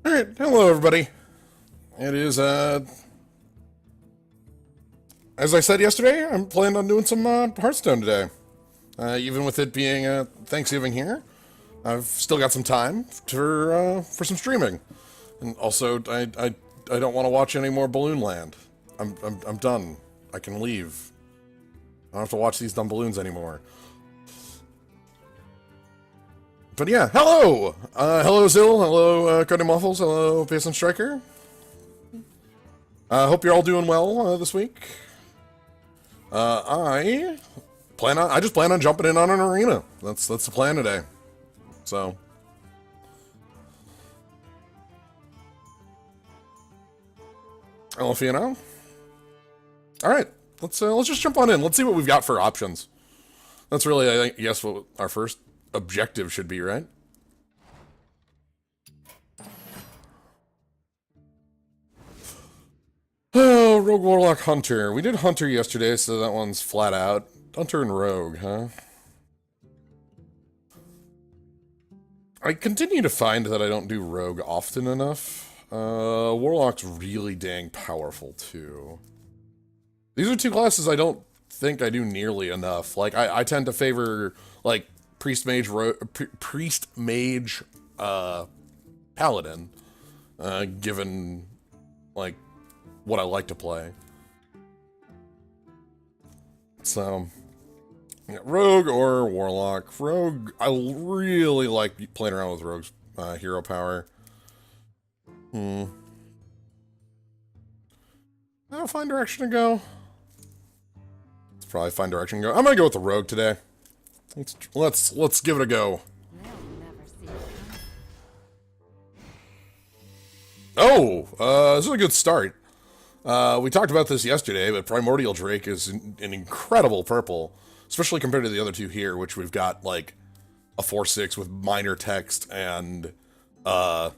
Alright, hello everybody. It is, as I said yesterday, I'm planning on doing some, Hearthstone today. Even with it being, Thanksgiving here, I've still got some time for some streaming. And also, I don't want to watch any more Balloonland. I'm done. I can leave. I don't have to watch these dumb balloons anymore. But yeah, hello! Hello Zill, hello Cody Muffles, hello Pearson Striker. Hope you're all doing well this week. I just plan on jumping in on an arena. That's the plan today. So I don't know if you know. Alright, let's just jump on in. Let's see what we've got for options. That's really, I guess, what our first objective should be, right? Oh, Rogue Warlock Hunter. We did Hunter yesterday, so that one's flat out. Hunter and Rogue, huh? I continue to find that I don't do Rogue often enough. Warlock's really dang powerful, too. These are two classes I don't think I do nearly enough. Like, I tend to favor, like, Priest Mage, Paladin, given, like, what I like to play. So, yeah, Rogue or Warlock. Rogue, I really like playing around with Rogue's hero power. I'll find direction to go. Let's probably find direction to go. I'm gonna go with the Rogue today. Let's give it a go. Oh, this is a good start. We talked about this yesterday, but Primordial Drake is an incredible purple, especially compared to the other two here, which we've got, like, a 4/6 with minor text and, the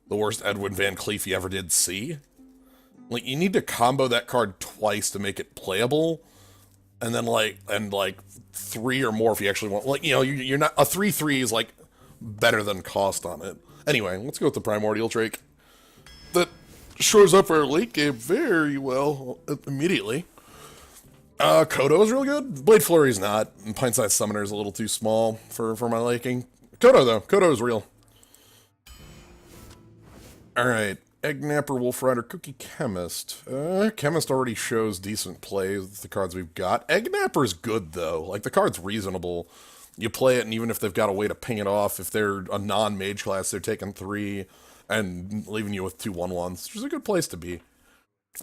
worst Edwin Van Cleef you ever did see. Like, you need to combo that card twice to make it playable, and then, like, three or more if you actually want, like, you know, you're not, a 3/3 is, like, better than cost on it. Anyway, let's go with the Primordial Drake. That shows up for our late game very well immediately. Kodo is really good. Blade Flurry's not. And Pint-Sized Summoner is a little too small for my liking. Kodo, though. Kodo is real. Alright. Egg Napper, Wolf Rider, Cookie Chemist. Chemist already shows decent play with the cards we've got. Egg Napper's good, though. Like, the card's reasonable. You play it, and even if they've got a way to ping it off, if they're a non-mage class, they're taking 3 and leaving you with 2 1/1s, which is a good place to be.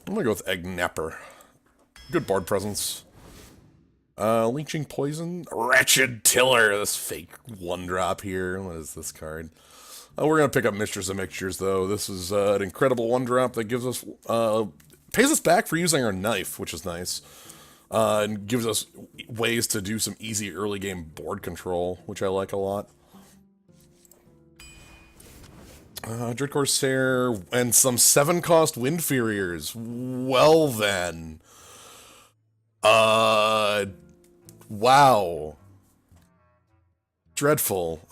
I'm gonna go with Egg Napper. Good board presence. Leeching Poison. Wretched Tiller, this fake 1-drop here. What is this card? We're gonna pick up Mistress of Mixtures, though. This is an incredible 1-drop that gives us, pays us back for using our knife, which is nice. And gives us ways to do some easy early game board control, which I like a lot. Dread Corsair, and some 7-cost Wind Furiers. Well then. Wow. Dreadful.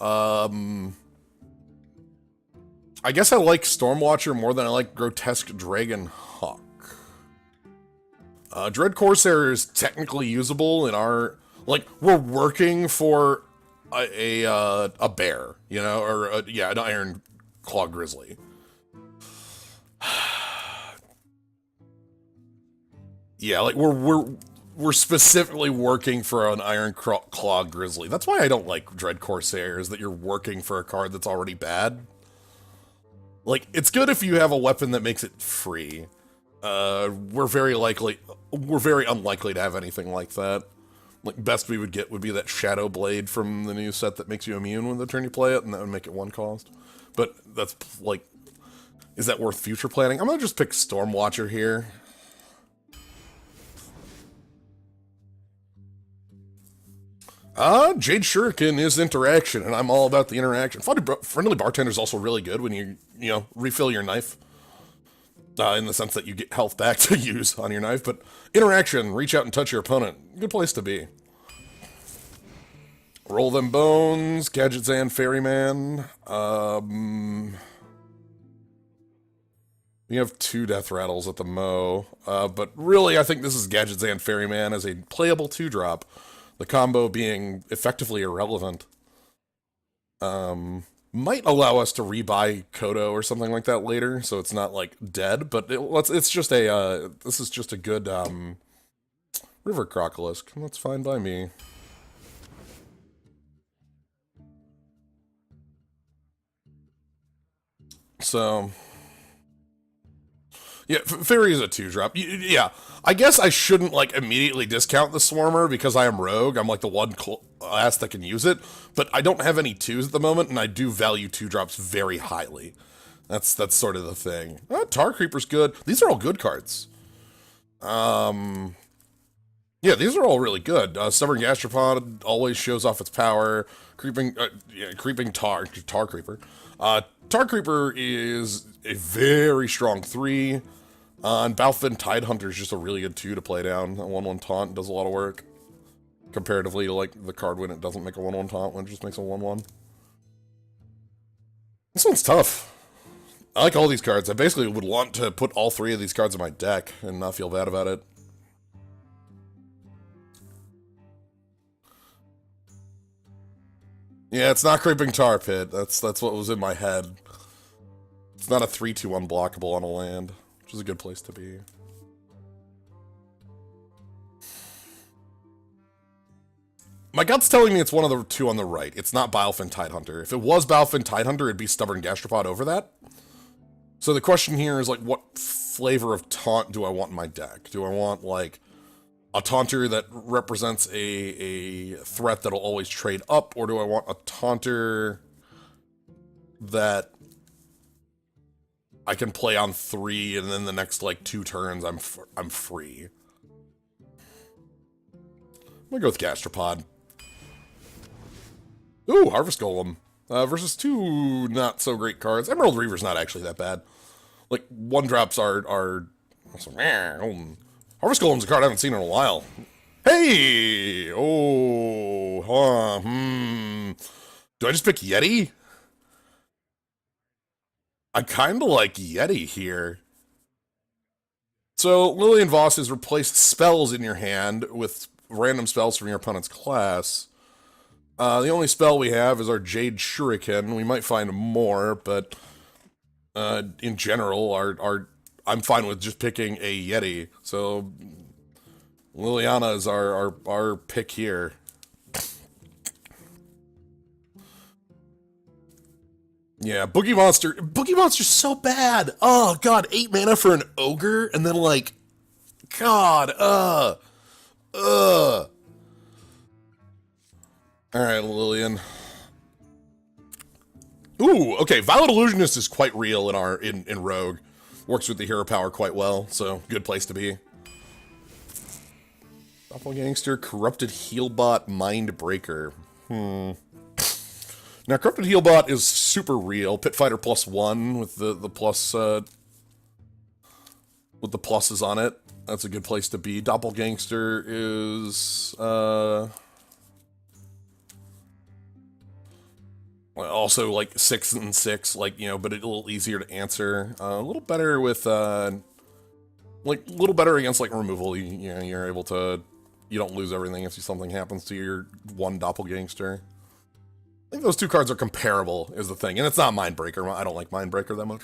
I guess I like Stormwatcher more than I like Grotesque Dragon Hawk. Dread Corsair is technically usable in our, like, we're working for a bear, you know, or an Iron Claw Grizzly. Yeah, like we're specifically working for an Iron Claw Grizzly. That's why I don't like Dread Corsair, is that you're working for a card that's already bad. Like, it's good if you have a weapon that makes it free. We're very unlikely to have anything like that. Like, best we would get would be that Shadow Blade from the new set that makes you immune when the turn you play it, and that would make it 1 cost. But that's, like, is that worth future planning? I'm gonna just pick Stormwatcher here. Jade Shuriken is interaction, and I'm all about the interaction. Friendly Bartender is also really good when you know, refill your knife. In the sense that you get health back to use on your knife, but interaction, reach out and touch your opponent. Good place to be. Roll them bones, Gadgetzan, Ferryman. We have 2 Death Rattles at the Mo, but really I think this is Gadget and Ferryman as a playable 2-drop, the combo being effectively irrelevant. Might allow us to rebuy Kodo or something like that later, so it's not, like, dead, but it's just a, this is just a good, River Crocolisk. That's fine by me. So, yeah, Fairy is a 2-drop. Yeah, I guess I shouldn't, like, immediately discount the Swarmer because I am Rogue. I'm, like, the one class that can use it. But I don't have any 2s at the moment, and I do value 2-drops very highly. That's sort of the thing. Tar Creeper's good. These are all good cards. Yeah, these are all really good. Stubborn Gastropod always shows off its power. Creeping Tar Creeper. Tar Creeper is a very strong 3. And Balfin Tidehunter is just a really good 2 to play down. A 1/1 taunt does a lot of work. Comparatively to, like, the card when it doesn't make a 1/1 taunt, when it just makes a 1/1. This one's tough. I like all these cards. I basically would want to put all 3 of these cards in my deck and not feel bad about it. Yeah, it's not Creeping Tar Pit. That's what was in my head. It's not a 3/2 unblockable on a land, which is a good place to be. My gut's telling me it's one of the 2 on the right. It's not Balefin Tidehunter. If it was Balefin Tidehunter, it'd be Stubborn Gastropod over that. So the question here is, like, what flavor of taunt do I want in my deck? Do I want, like, a taunter that represents a threat that'll always trade up, or do I want a taunter that I can play on 3 and then the next, like, 2 turns I'm free? I'm gonna go with Gastropod. Ooh, Harvest Golem. Versus 2 not so great cards. Emerald Reaver's not actually that bad. Like, 1-drops are Harvest Golem's a card I haven't seen in a while. Hey! Oh, Do I just pick Yeti? I kinda like Yeti here. So, Lillian Voss has replaced spells in your hand with random spells from your opponent's class. The only spell we have is our Jade Shuriken. We might find more, but in general, I'm fine with just picking a Yeti. So Liliana is our pick here. Yeah, Boogie Monster. Boogie Monster's so bad. Oh god, 8 mana for an ogre, and then, like, god, Alright, Lillian. Ooh, okay, Violet Illusionist is quite real in Rogue. Works with the hero power quite well, so good place to be. Doppelgangster, Corrupted Healbot, Mindbreaker. Now, Corrupted Healbot is super real. Pitfighter +1 with the plus with the pluses on it. That's a good place to be. Doppelgangster is also, like, 6 and 6, like, you know, but a little easier to answer. A little better with, like, a little better against, like, removal. You know, you're able to, you don't lose everything if something happens to your 1 Doppelgangster. I think those 2 cards are comparable, is the thing. And it's not Mindbreaker. I don't like Mindbreaker that much.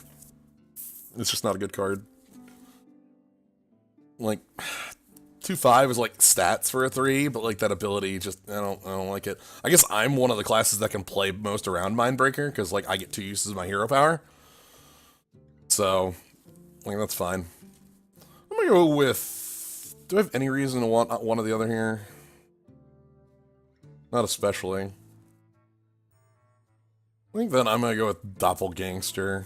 It's just not a good card. Like, 2/5 is, like, stats for a 3, but, like, that ability just, I don't like it. I guess I'm one of the classes that can play most around Mindbreaker, because, like, I get 2 uses of my hero power. So, like, that's fine. I'm gonna go with, do I have any reason to want one or the other here? Not especially. I think then I'm gonna go with Doppelgangster.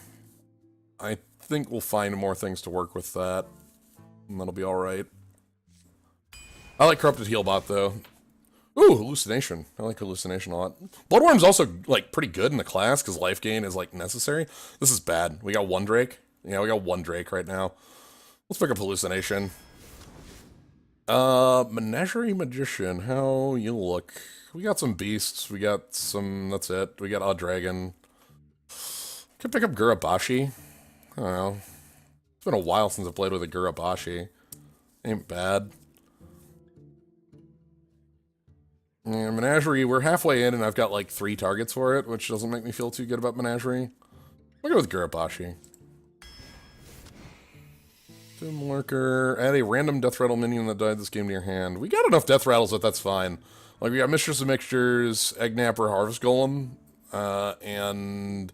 I think we'll find more things to work with that, and that'll be alright. I like Corrupted Healbot, though. Ooh, Hallucination. I like Hallucination a lot. Bloodworm's also, like, pretty good in the class, because life gain is, like, necessary. This is bad. We got 1 Drake. Yeah, we got 1 Drake right now. Let's pick up Hallucination. Menagerie Magician. How you look? We got some beasts. We got some, that's it. We got Odd Dragon. Could pick up Gurabashi. I don't know. It's been a while since I played with a Gurabashi. Ain't bad. Yeah, Menagerie, we're halfway in and I've got like 3 targets for it, which doesn't make me feel too good about Menagerie. I'll go with Gurabashi. Doom Lurker. Add a random Death Rattle minion that died this game to your hand. We got enough Death Rattles that that's fine. Like, we got Mistress of Mixtures, Eggnapper, Harvest Golem, and,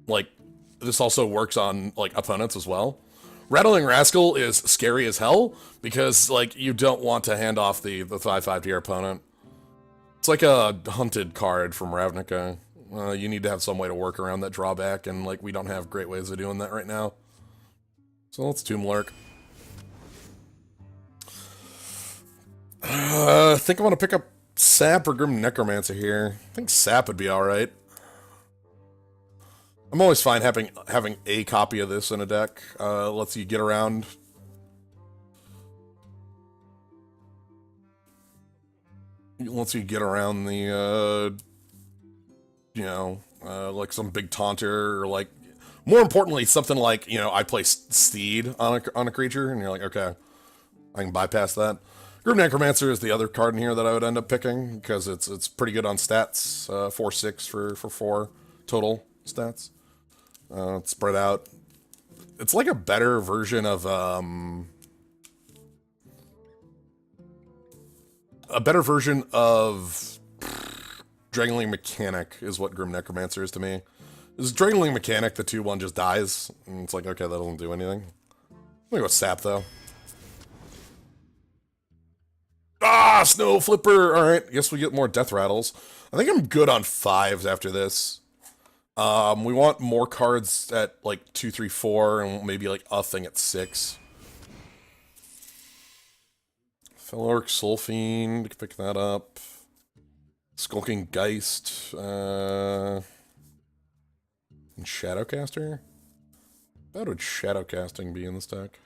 like, this also works on, like, opponents as well. Rattling Rascal is scary as hell, because, like, you don't want to hand off the 5/5 to your opponent. It's like a hunted card from Ravnica. You need to have some way to work around that drawback, and, like, we don't have great ways of doing that right now. So let's Tomb Lurk. I think I want to pick up Sap or Grim Necromancer here. I think Sap would be alright. I'm always fine having a copy of this in a deck. Lets you get around. Lets you get around the, you know, like some big taunter, or like, more importantly, something like, you know, I play Steed on a creature, and you're like, okay, I can bypass that. Grim Necromancer is the other card in here that I would end up picking, because it's pretty good on stats. 4/6 for 4 total stats. It's spread out. It's like a better version of, Drangling Mechanic is what Grim Necromancer is to me. This Drangling Mechanic, the 2/1 just dies, and it's like, okay, that doesn't do anything. I'm gonna go Sap, though. Ah, Snow Flipper! Alright, guess we get more Death Rattles. I think I'm good on 5s after this. We want more cards at, like, 2, 3, 4, and maybe, like, a thing at 6. Felork Soulfiend, pick that up. Skulking Geist, and Shadowcaster? How would Shadowcasting be in this deck?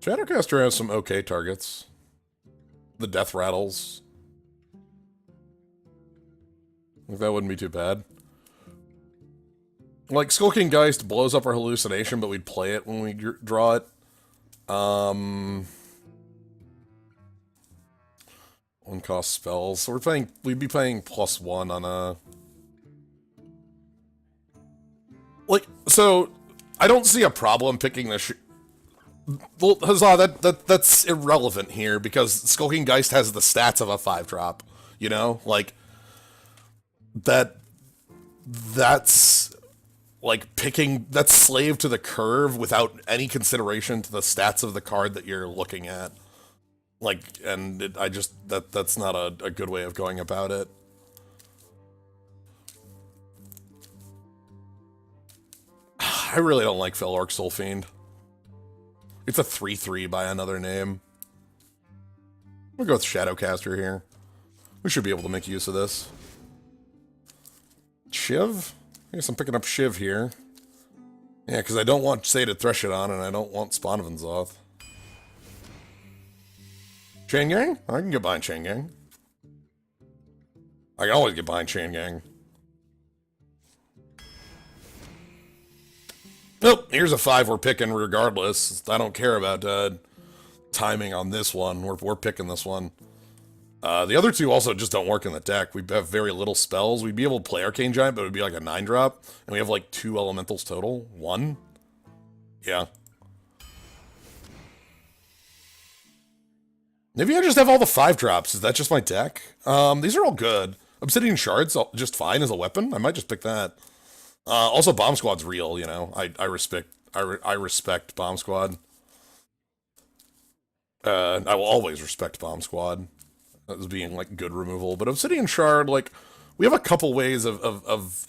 Shadowcaster has some okay targets. The Death Rattles. Like, that wouldn't be too bad. Like, Skulking Geist blows up our hallucination, but we'd play it when we draw it. One cost spells. So we'd be paying +1 on a... Like, so, I don't see a problem picking the well, Huzzah, that's irrelevant here, because Skulking Geist has the stats of a 5-drop, you know? Like, that's like that's slave to the curve without any consideration to the stats of the card that you're looking at. Like, and that's not a good way of going about it. I really don't like Felork Soulfiend. It's a 3/3 by another name. We'll go with Shadowcaster here. We should be able to make use of this. Shiv? I guess I'm picking up Shiv here. Yeah, because I don't want Sated Thresh-It-On, and I don't want Spawn of N'Zoth. Chain Gang? I can get behind Chain Gang. I can always get behind Chain Gang. Nope, here's a 5 we're picking regardless. I don't care about timing on this one. We're picking this one. The other 2 also just don't work in the deck. We have very little spells. We'd be able to play Arcane Giant, but it would be like a 9-drop. And we have like 2 elementals total. 1? Yeah. Maybe I just have all the 5-drops. Is that just my deck? These are all good. Obsidian Shards, just fine as a weapon. I might just pick that. Also, Bomb Squad's real, you know. I respect Bomb Squad. I will always respect Bomb Squad as being, like, good removal. But Obsidian Shard, like, we have a couple ways of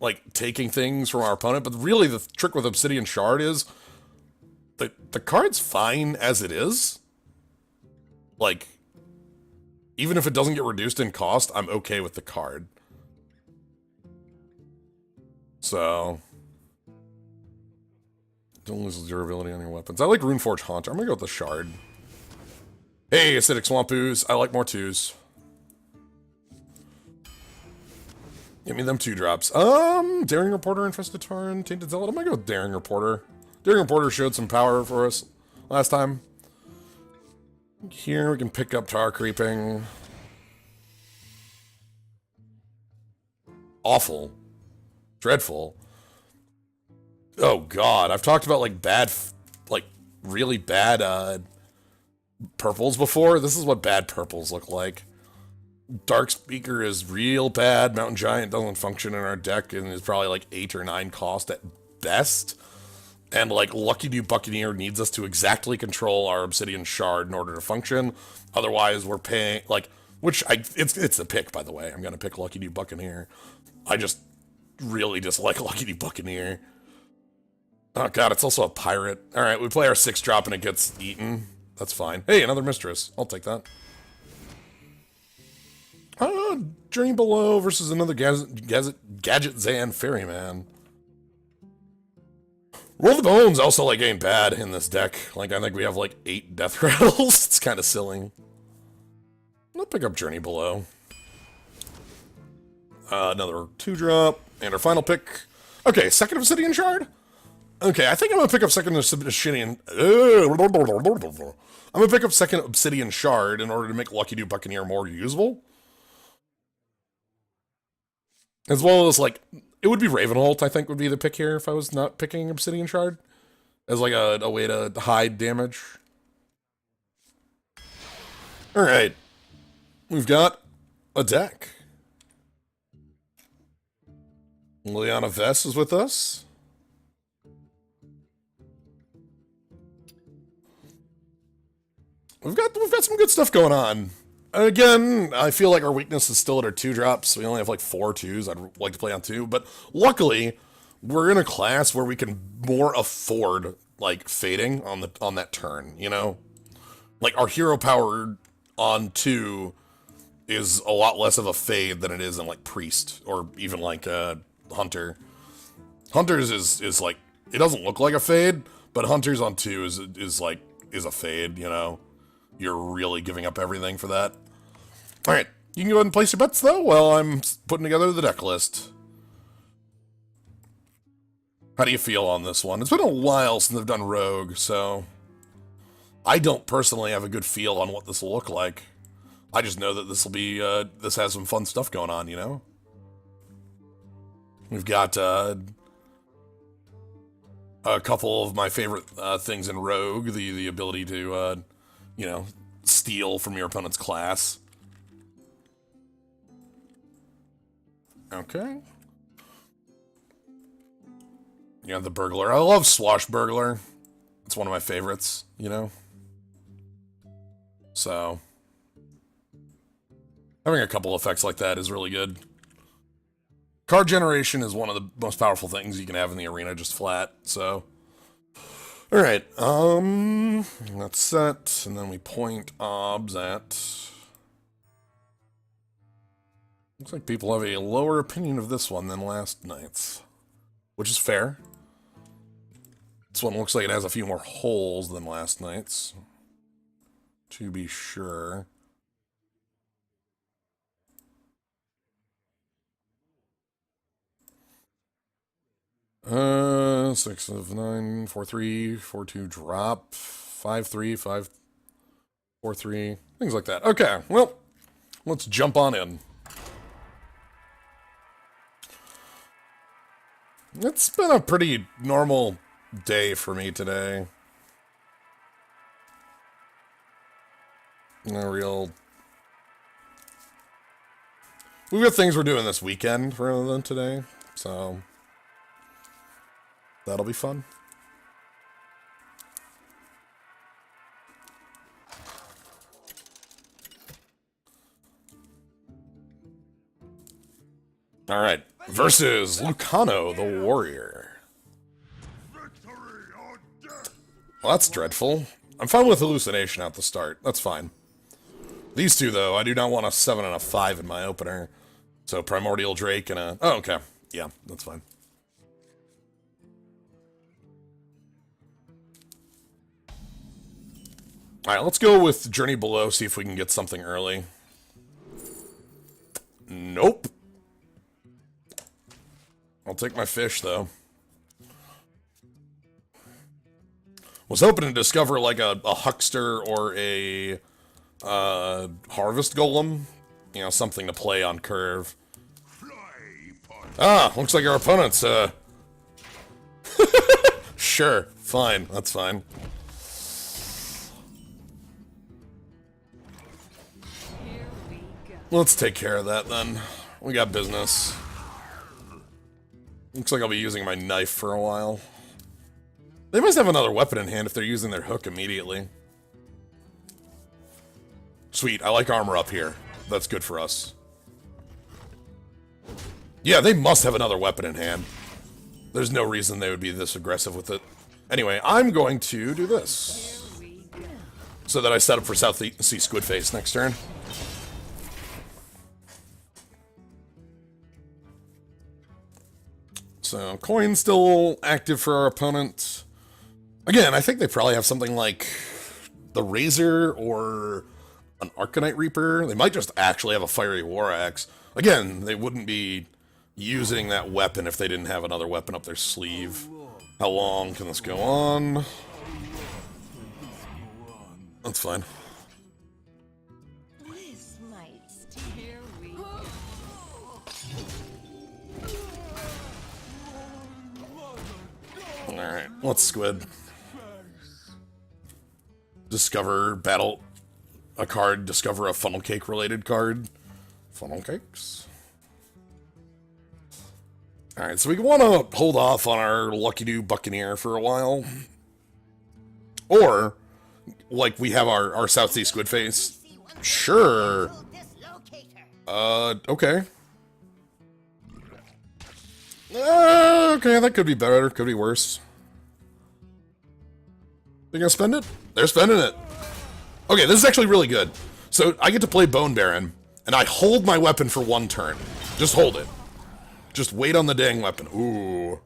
like, taking things from our opponent. But really, the trick with Obsidian Shard is the card's fine as it is. Like, even if it doesn't get reduced in cost, I'm okay with the card. So, don't lose durability on your weapons. I like Runeforge Haunter. I'm gonna go with the Shard. Hey, Acidic Swampoos. I like more 2s. Give me them 2-drops. Daring Reporter, Infested Tauren, Tainted Zealot. I'm gonna go with Daring Reporter. Daring Reporter showed some power for us last time. Here we can pick up Tar Creeping. Awful. Dreadful. Oh god, I've talked about like bad, like really bad purples before. This is what bad purples look like. Dark Speaker is real bad. Mountain Giant doesn't function in our deck and is probably like 8 or 9 cost at best. And like Lucky Do Buccaneer needs us to exactly control our Obsidian Shard in order to function. Otherwise, we're paying like, it's a pick, by the way. I'm gonna pick Lucky Do Buccaneer. I just really dislike Lucky Do Buccaneer. Oh god, it's also a pirate. All right, we play our 6-drop and it gets eaten. That's fine. Hey, another Mistress. I'll take that. Journey Below versus another Gadget Zan Ferryman. Roll the Bones also like ain't bad in this deck. Like I think we have like 8 Death Rattles. It's kind of silly. I'll pick up Journey Below. Another 2-drop and our final pick. Okay, second Obsidian Shard. Okay, I think I'm gonna pick up second Obsidian. I'm gonna pick up second Obsidian Shard in order to make Lucky Do Buccaneer more usable. As well as, like, it would be Ravenholt, I think, would be the pick here if I was not picking Obsidian Shard. As, like, a way to hide damage. Alright. We've got a deck. Liliana Vess is with us. We've got some good stuff going on. Again, I feel like our weakness is still at our 2-drops. We only have like 4 2s. I'd like to play on 2, but luckily, we're in a class where we can more afford like fading on that turn. You know, like our hero power on 2 is a lot less of a fade than it is in like Priest or even like Hunter. Hunters is like it doesn't look like a fade, but Hunters on 2 is a fade. You know. You're really giving up everything for that. Alright, you can go ahead and place your bets, though, while I'm putting together the deck list. How do you feel on this one? It's been a while since I've done Rogue, so... I don't personally have a good feel on what this will look like. I just know that this will be, this has some fun stuff going on, you know? We've got, a couple of my favorite, things in Rogue. The ability to, you know, steal from your opponent's class. Okay. Yeah, the Burglar. I love Swashbuckler. It's one of my favorites, you know? So, having a couple effects like that is really good. Card generation is one of the most powerful things you can have in the arena, just flat, so... Alright, that's set, and then we point obs at... Looks like people have a lower opinion of this one than last night's, which is fair. This one looks like it has a few more holes than last night's, to be sure. Six of 9, 4-3, 4-2 drop, 5-3, 5-4-3, things like that. Okay, well, let's jump on in. It's been a pretty normal day for me today. No real... We've got things we're doing this weekend rather than today, so... That'll be fun. All right, versus Lucano the Warrior. Well, that's dreadful. I'm fine with Hallucination at the start. That's fine. These two, though, I do not want a 7 and a 5 in my opener. So Primordial Drake and a... Oh, okay. Yeah, that's fine. Alright, let's go with Journey Below, see if we can get something early. Nope. take my fish, though. Was hoping to discover, like, a huckster or a harvest golem. You know, something to play on curve. Ah, looks like our opponent's, Sure, fine, that's fine. Let's take care of that, then. We got business. Looks like I'll be using my knife for a while. They must have another weapon in hand if they're using their hook immediately. Sweet, I like armor up here. That's good for us. Yeah, they must have another weapon in hand. There's no reason they would be this aggressive with it. Anyway, I'm going to do this. So that I set up for South Sea Squidface next turn. So, coin still active for our opponent. Again, I think they probably have something like the Razor or an Arcanite Reaper. They might just actually have a Fiery War Axe. Again, they wouldn't be using that weapon if they didn't have another weapon up their sleeve. How long can this go on? That's fine. Alright, let's squid. Discover battle a card, discover a funnel cake related card. Funnel cakes. Alright, so we want to hold off on our Lucky Do Buccaneer for a while. Or, like, we have our South Sea Squidface. Sure. Okay. Okay, that could be better, could be worse. They gonna spend it? They're spending it. Okay, this is actually really good. So, I get to play Bone Baron, and I hold my weapon for one turn. Just hold it. Just wait on the dang weapon. Ooh.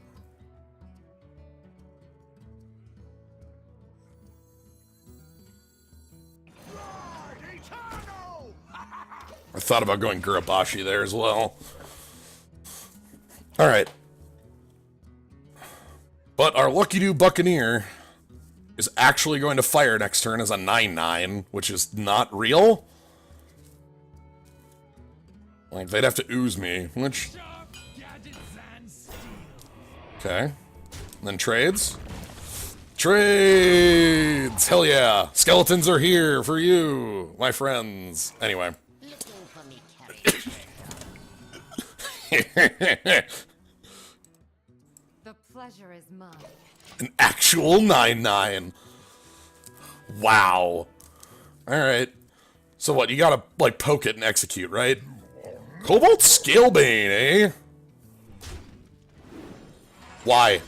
I thought about going Gurabashi there as well. Alright. But our Lucky Do Buccaneer is actually going to fire next turn as a 9/9, which is not real. Like, they'd have to ooze me, which... Okay. And then trades. Trades! Hell yeah! Skeletons are here for you, my friends. Anyway. The pleasure is mine. An actual 9/9. Wow. Alright. So what, you gotta, like, poke it and execute, right? Cobalt Scalebane, eh? Why?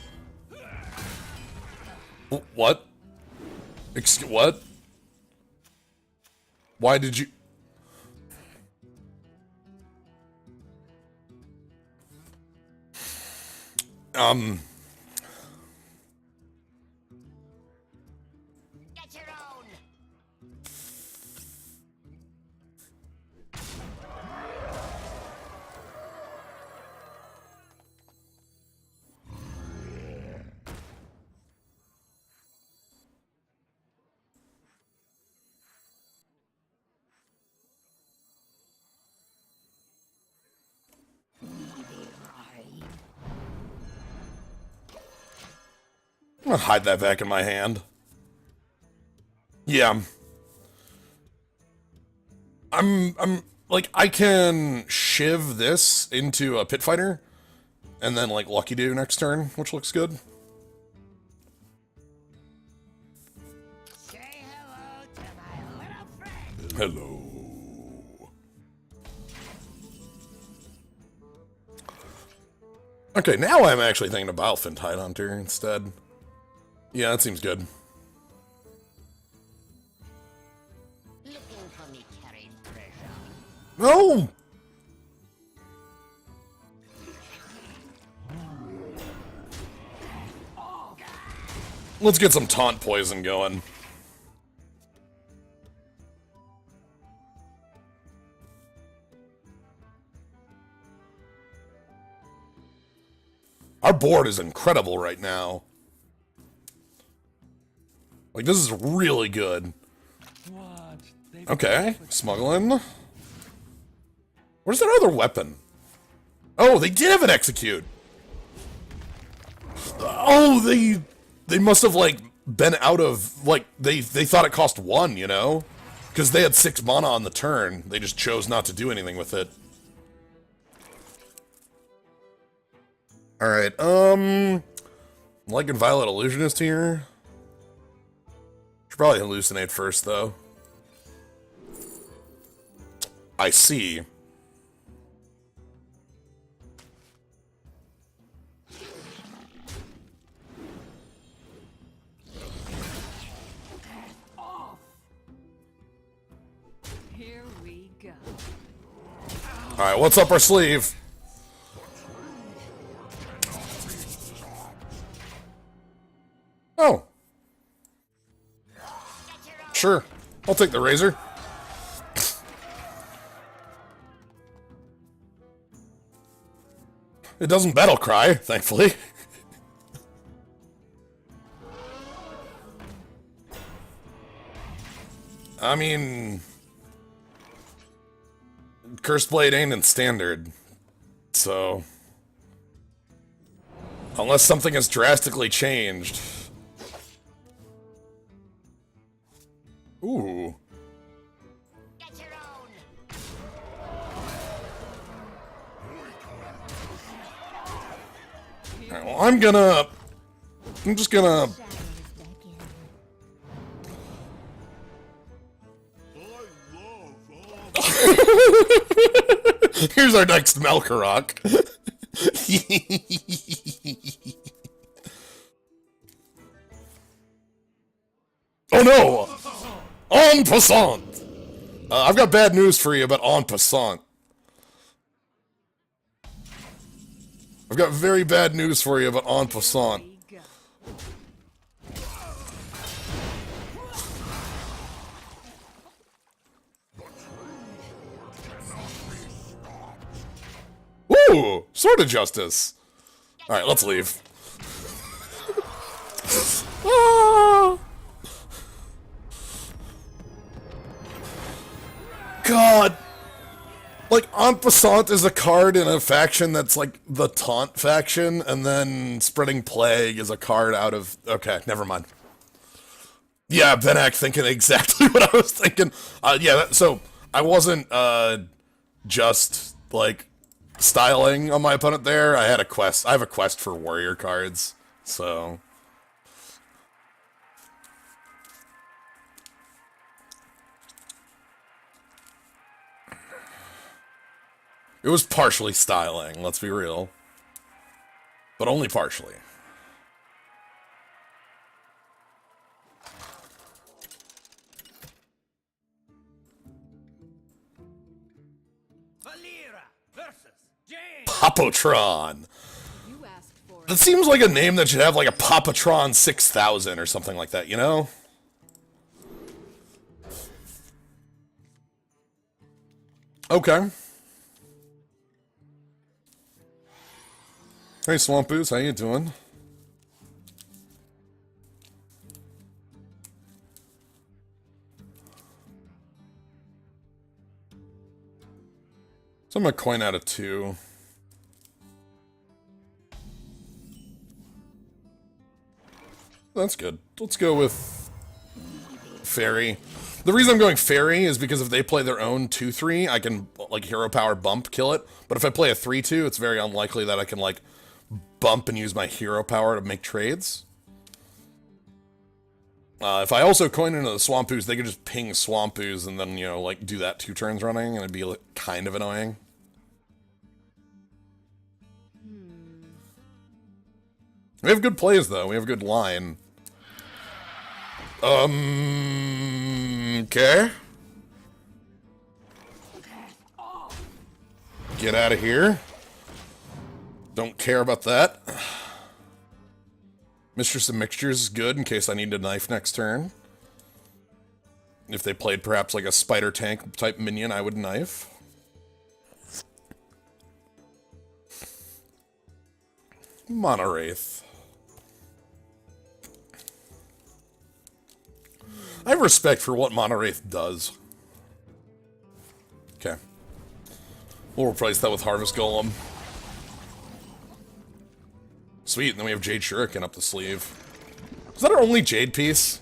What? What? Why did you... Get your own. I'm gonna hide that back in my hand. Yeah. I'm like, I can shiv this into a pit fighter, and then, like, Lucky Do next turn, which looks good. Say hello to my little friend. Hello. Okay, now I'm actually thinking about Fintide Hunter instead. Yeah, that seems good. Looking for me carried treasure. No! Let's get some taunt poison going. Our board is incredible right now. Like, this is really good. Okay, smuggling. Where's their other weapon? Oh, they did have an execute. Oh, they must have, like, been out of, like, they thought it cost 1, you know? Because they had 6 mana on the turn. They just chose not to do anything with it. Alright, I'm liking Violet Illusionist here. Should probably hallucinate first, though. I see. Here we go. Alright, what's up our sleeve? Oh. Sure. I'll take the razor. It doesn't battle cry, thankfully. I mean... Cursed Blade ain't in standard, so... Unless something has drastically changed... Ooh. Get your own. Alright, well, I'm just gonna... Here's our next Malkarok. Oh no! En passant! I've got bad news for you about en passant. I've got very bad news for you about en passant. Here we go. Ooh! Sword of Justice! Alright, let's leave. Ah! God! Like, En Passant is a card in a faction that's like the Taunt faction, and then Spreading Plague is a card out of... Okay, never mind. Yeah, Benak thinking exactly what I was thinking. Yeah, so I wasn't just, like, styling on my opponent there. I had a quest. I have a quest for warrior cards, so... It was partially styling, let's be real. But only partially. Papotron! You asked for it. That seems like a name that should have like a Papotron 6000 or something like that, you know? Okay. Hey Swampoos, how you doing? So I'm gonna coin out of 2. That's good. Let's go with Fairy. The reason I'm going Fairy is because if they play their own 2-3, I can, like, Hero Power bump, kill it. But if I play a 3-2, it's very unlikely that I can, like, bump and use my Hero Power to make trades. If I also coin into the Swampoos, they could just ping Swampoos and then, you know, like, do that 2 turns running, and it'd be, like, kind of annoying. We have good plays, though. We have a good line. Okay. Get out of here. Don't care about that. Mistress of Mixtures is good in case I need a knife next turn. If they played perhaps like a spider tank type minion, I would knife. Monowraith. I have respect for what Monowraith does. Okay. We'll replace that with Harvest Golem. Sweet, and then we have Jade Shuriken up the sleeve. Is that our only Jade piece?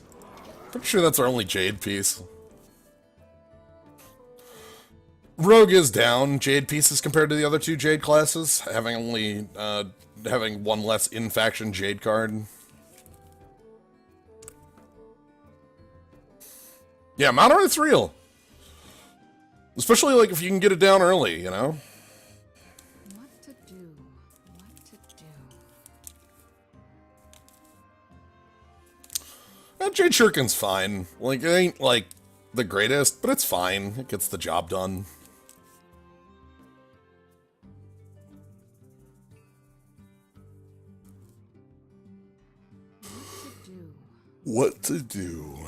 Pretty sure that's our only Jade piece. Rogue is down Jade pieces compared to the other two Jade classes, having only having one less in-faction Jade card. Yeah, Monowraith's real. Especially, like, if you can get it down early, you know? What to do? What to do? Jade Shuriken's fine. Like, it ain't, like, the greatest, but it's fine. It gets the job done. What to do?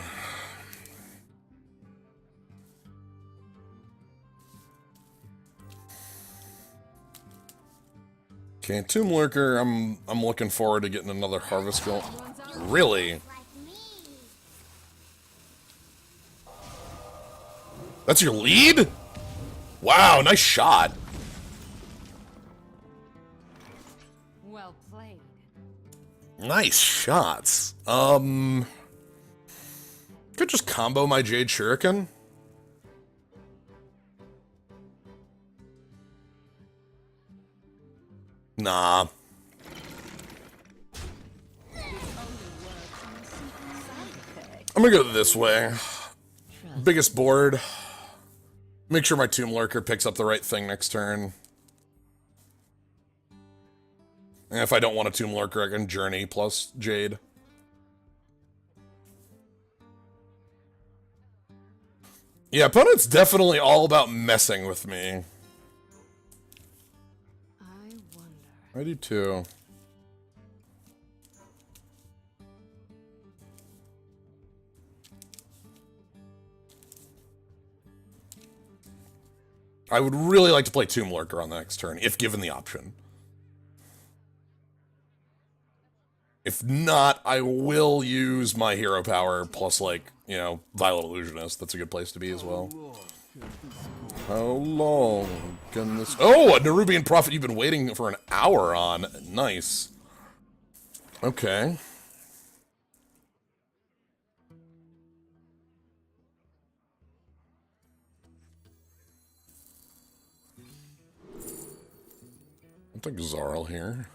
Okay, Tomb Lurker, I'm looking forward to getting another Harvest Golem. Really? Like me. That's your lead? Wow, nice shot. Well played. Nice shots. Could just combo my Jade Shuriken. Nah. I'm gonna go this way. Biggest board. Make sure my Tomb Lurker picks up the right thing next turn. And if I don't want a Tomb Lurker, I can Journey plus Jade. Yeah, opponent's definitely all about messing with me. I wonder. I do too. I would really like to play Tomb Lurker on the next turn, if given the option. If not, I will use my hero power plus, like, you know, Violet Illusionist. That's a good place to be as well. How long can this... Oh, a Nerubian Prophet you've been waiting for an hour on. Nice. Okay. I'll take Zarl here.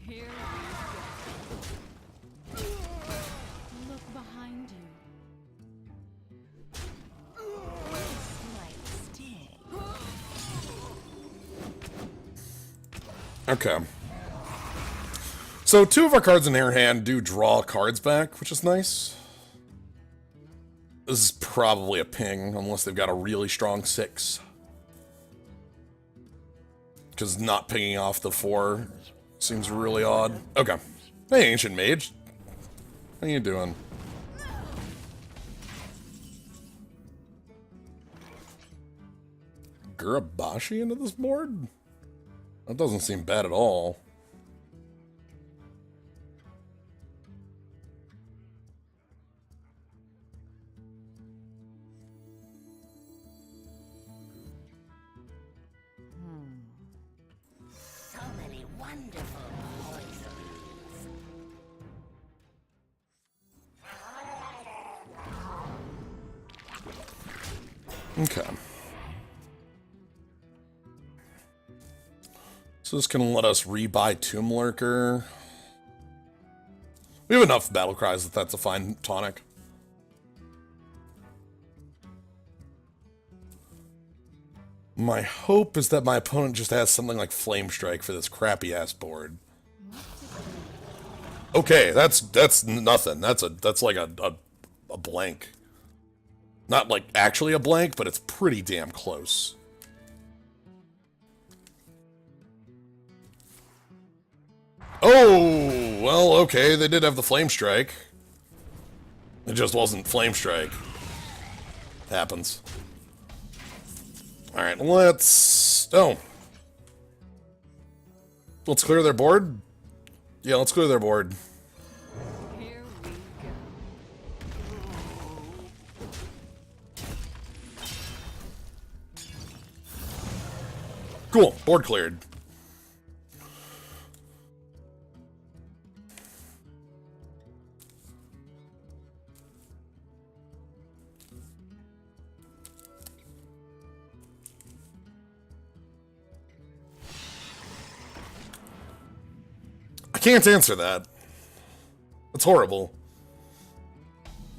Here we go. Look behind you. Okay. So, two of our cards in our hand do draw cards back, which is nice. This is probably a ping, unless they've got a really strong 6. Because not pinging off the 4 seems really odd. Okay. Hey, Ancient Mage. How you doing? Gurabashi into this board? That doesn't seem bad at all. So many wonderful poisons. Okay. So this can let us rebuy Tomb Lurker. We have enough battle cries that that's a fine tonic. My hope is that my opponent just has something like Flame Strike for this crappy ass board. Okay, that's nothing. That's like a blank. Not like actually a blank, but it's pretty damn close. Oh, Well, okay, they did have the Flame Strike. It just wasn't Flame Strike. Happens. Alright, let's... Oh. Let's clear their board? Yeah, let's clear their board. Here we go. Cool, board cleared. I can't answer that. That's horrible.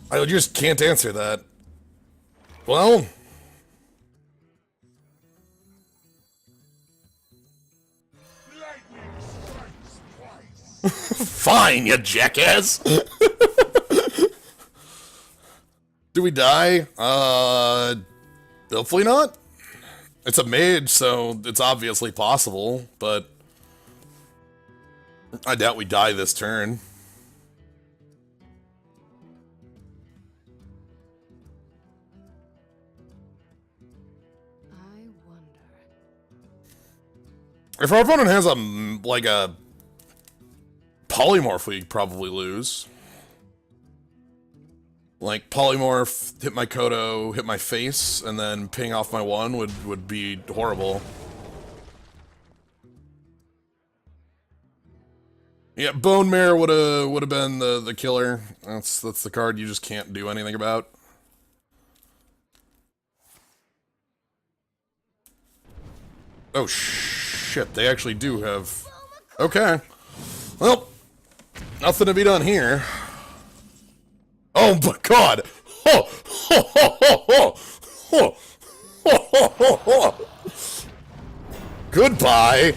I just can't answer that. Well... Fine, you jackass! Do we die? Hopefully not. It's a mage, so it's obviously possible, but... I doubt we die this turn. I wonder. If our opponent has a polymorph, we probably lose. Like polymorph, hit my Kodo, hit my face, and then ping off my one would be horrible. Yeah, Bone Mare would have been the killer. That's the card you just can't do anything about. Oh shit, they actually do have... Okay. Well, nothing to be done here. Oh my god! Oh, oh, oh, oh, oh. Oh, oh, oh, oh. Goodbye!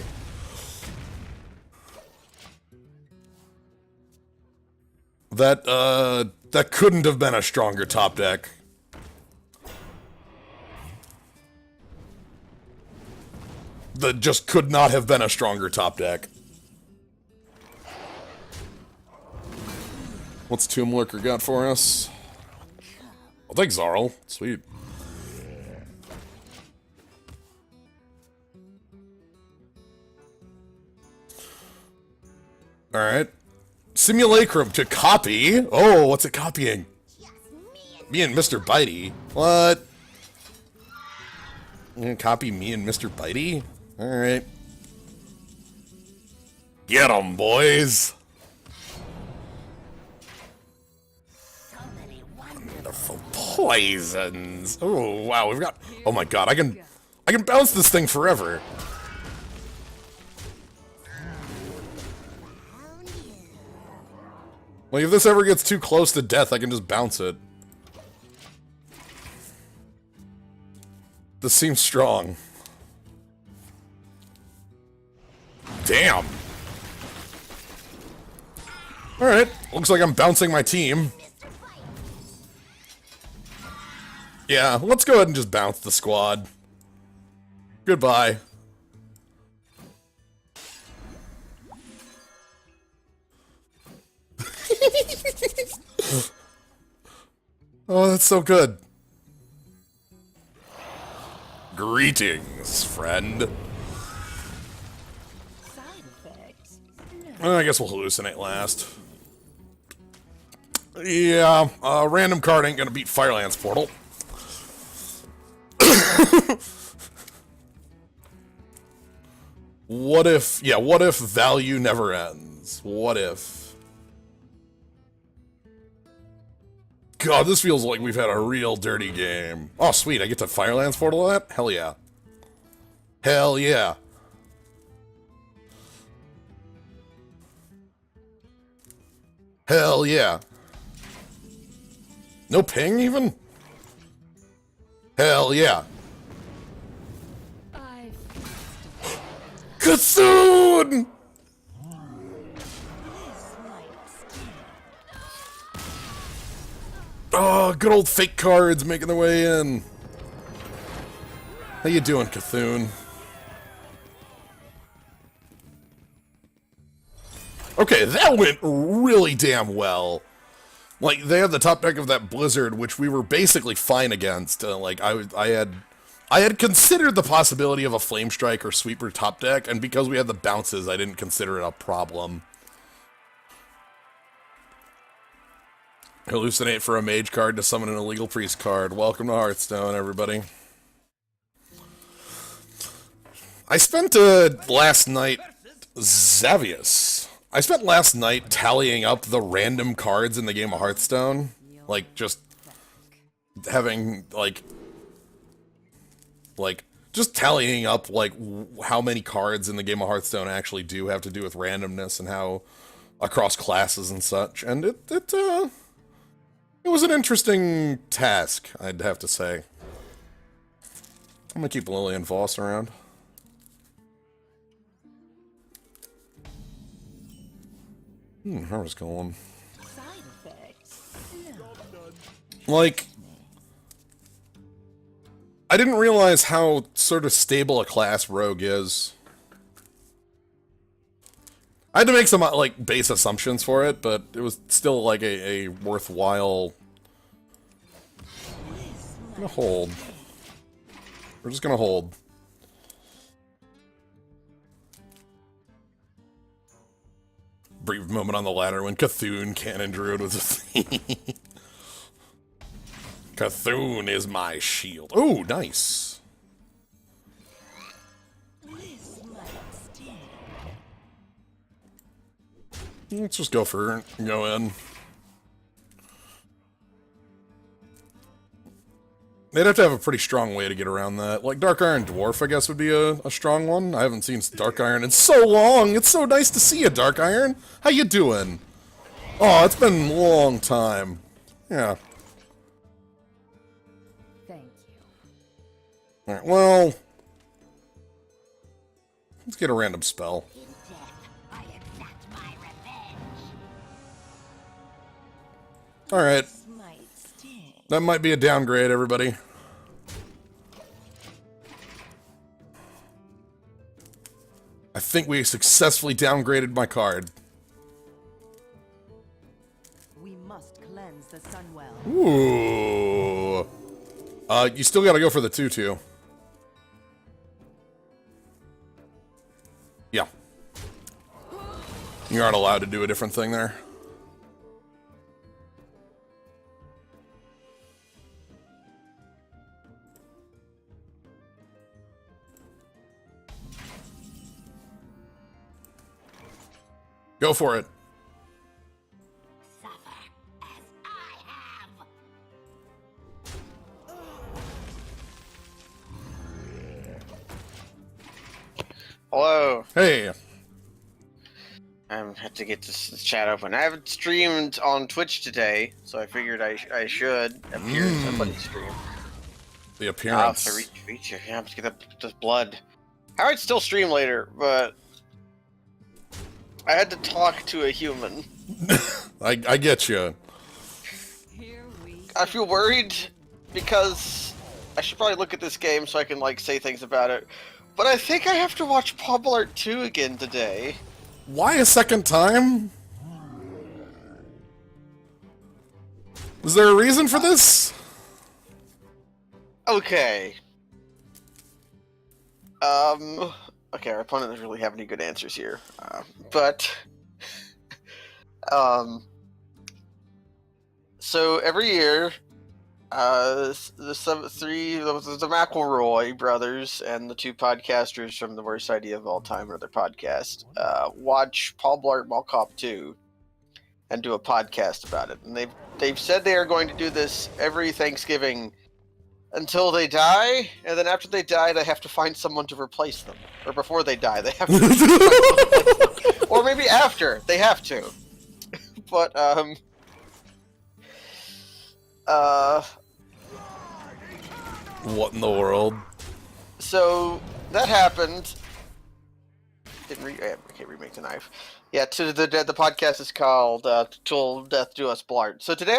That couldn't have been a stronger top deck. That just could not have been a stronger top deck. What's Tomb Lurker got for us? I'll take Zarl. Sweet. Alright. Simulacrum to copy? Oh, what's it copying? Me and Mr. Bitey. What? You gonna copy me and Mr. Bitey? Alright. Get 'em, boys! So many wonderful. Wonderful poisons. Oh, wow, we've got... Oh my god, I can bounce this thing forever. Like, if this ever gets too close to death, I can just bounce it. This seems strong. Damn. Alright, looks like I'm bouncing my team. Yeah, let's go ahead and just bounce the squad. Goodbye. Oh, that's so good. Greetings, friend. Side effects. I guess we'll hallucinate last. Yeah, random card ain't gonna beat Firelands Portal. What if value never ends? What if? God, this feels like we've had a real dirty game. Oh, sweet, I get to Firelands Portal that? Hell yeah. Hell yeah. Hell yeah. No ping, even? Hell yeah. Cthulhu! Oh, good old fake cards making their way in. How you doing, Cthulhu? Okay, that went really damn well. Like, they had the top deck of that Blizzard, which we were basically fine against. I had considered the possibility of a Flame Strike or Sweeper top deck, and because we had the bounces, I didn't consider it a problem. Hallucinate for a Mage card to summon an Illegal Priest card. Welcome to Hearthstone, everybody. I spent last night... Xavius. I spent last night tallying up the random cards in the game of Hearthstone. Like, just having, just tallying up, how many cards in the game of Hearthstone actually do have to do with randomness and how across classes and such. And it was an interesting task, I'd have to say. I'm gonna keep Lillian Voss around. How's it going? Side effects? Like, I didn't realize how sort of stable a class Rogue is. I had to make some, base assumptions for it, but it was still, a worthwhile... I'm gonna hold. We're just gonna hold. Brief moment on the ladder when Cthulhu Cannon Druid was a thing. Cthulhu is my shield. Oh, nice. Let's just go in. They'd have to have a pretty strong way to get around that. Like, Dark Iron Dwarf, I guess, would be a strong one. I haven't seen Dark Iron in so long. It's so nice to see you, Dark Iron. How you doing? Oh, it's been a long time. Yeah. Thank you. Alright, well... let's get a random spell. In death, I exact my revenge. Alright. Might sting. That might be a downgrade, everybody. I think we successfully downgraded my card. We must cleanse the Sunwell. Ooh. You still gotta go for the 2/2. Yeah. You aren't allowed to do a different thing there. Go for it. Suffer as I have. Hello. Hey. I had to get this chat open. I haven't streamed on Twitch today, so I figured I should appear in somebody's stream. The appearance. So reach you. Yeah, I'm just get this blood. I might still stream later, but I had to talk to a human. I get you. Here we I feel worried because I should probably look at this game so I can say things about it. But I think I have to watch Pop Art 2 again today. Why a second time? Is there a reason for this? Okay. Okay, our opponent doesn't really have any good answers here. So every year, the McElroy brothers and the two podcasters from The Worst Idea of All Time, another podcast, watch Paul Blart Mall Cop 2 and do a podcast about it. And they've said they are going to do this every Thanksgiving until they die, and then after they die, they have to find someone to replace them. Or before they die, they have to find someone to replace them. Or maybe after, they have to. But, What in the world? so, that happened. I can't remake the knife. Yeah, the podcast is called Till Death Do Us Blart. So today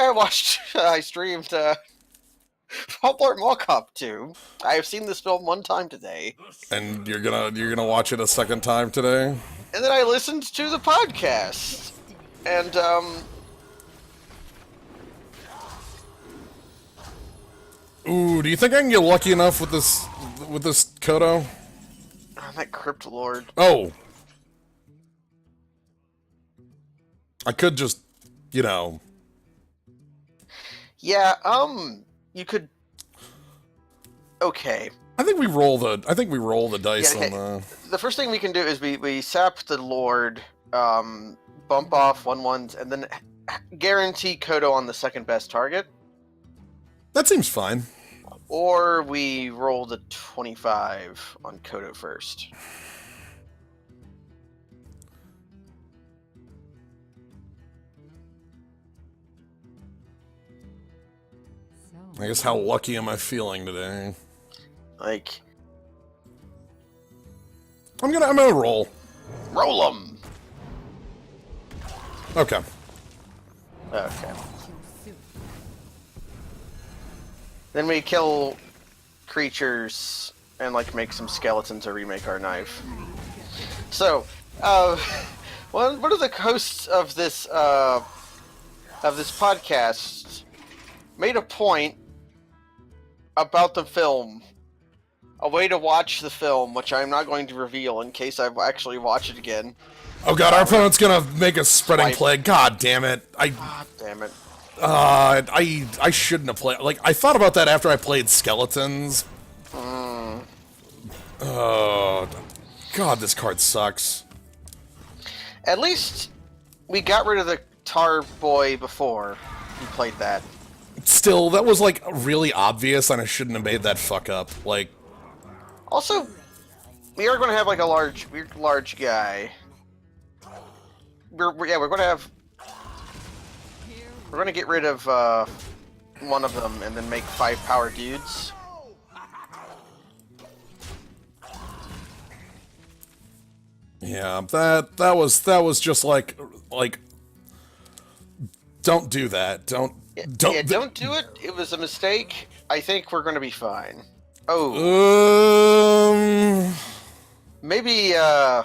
I streamed Pop Blart Mall Cop 2. I have seen this film one time today. And you're gonna watch it a second time today? And then I listened to the podcast, and Ooh, do you think I can get lucky enough with this Kodo? I'm that Crypt Lord. Oh. I could just, you know. Yeah, you could. Okay. I think we roll the dice Yeah, on the. The first thing we can do is we sap the Lord, bump off 1/1s, and then guarantee Kodo on the second best target. That seems fine. Or we roll the 25 on Kodo first. So I guess how lucky am I feeling today? Like, I'm gonna roll. roll them! Okay. Okay. Then we kill creatures and, like, make some skeletons or remake our knife. So, one of the hosts of this podcast made a point about the film, a way to watch the film, which I'm not going to reveal in case I actually watch it again. Oh god, our opponent's gonna make a spreading Swipe. plague. God damn it. God damn it. I shouldn't have played. Like, I thought about that after I played Skeletons. Oh, god, this card sucks. At least we got rid of the tar boy before you played that. Still, that was, like, really obvious, and I shouldn't have made that fuck up. Like, Also, we are going to have, like, a large guy. We're going to have... We're going to get rid of one of them and then make 5 power dudes. yeah, that was just like, don't do that. Don't Do it. It was a mistake. I think we're going to be fine. Oh, maybe, I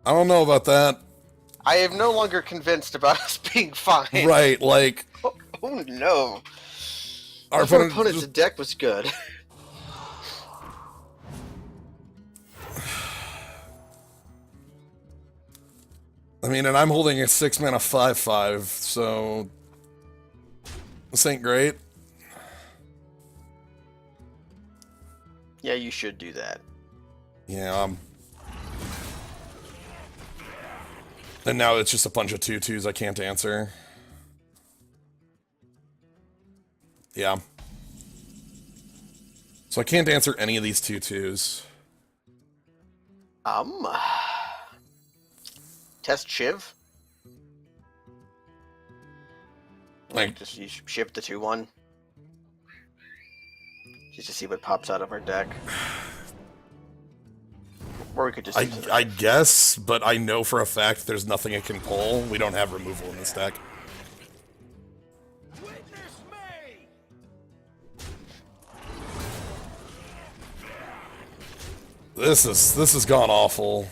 don't know about that. I am no longer convinced about us being fine. Right, like, Oh no. our Our opponent's opponent's deck was good. I mean, and I'm holding a 6-mana 5/5, so this ain't great. Yeah, you should do that. Yeah. And now it's just a bunch of 2/2s I can't answer. Yeah. So I can't answer any of these 2/2s. Test Shiv. Like, Just you shift the 2/1. Just to see what pops out of our deck. Or we could just use it. I guess, but I know for a fact there's nothing it can pull. We don't have removal in this deck. This has gone awful.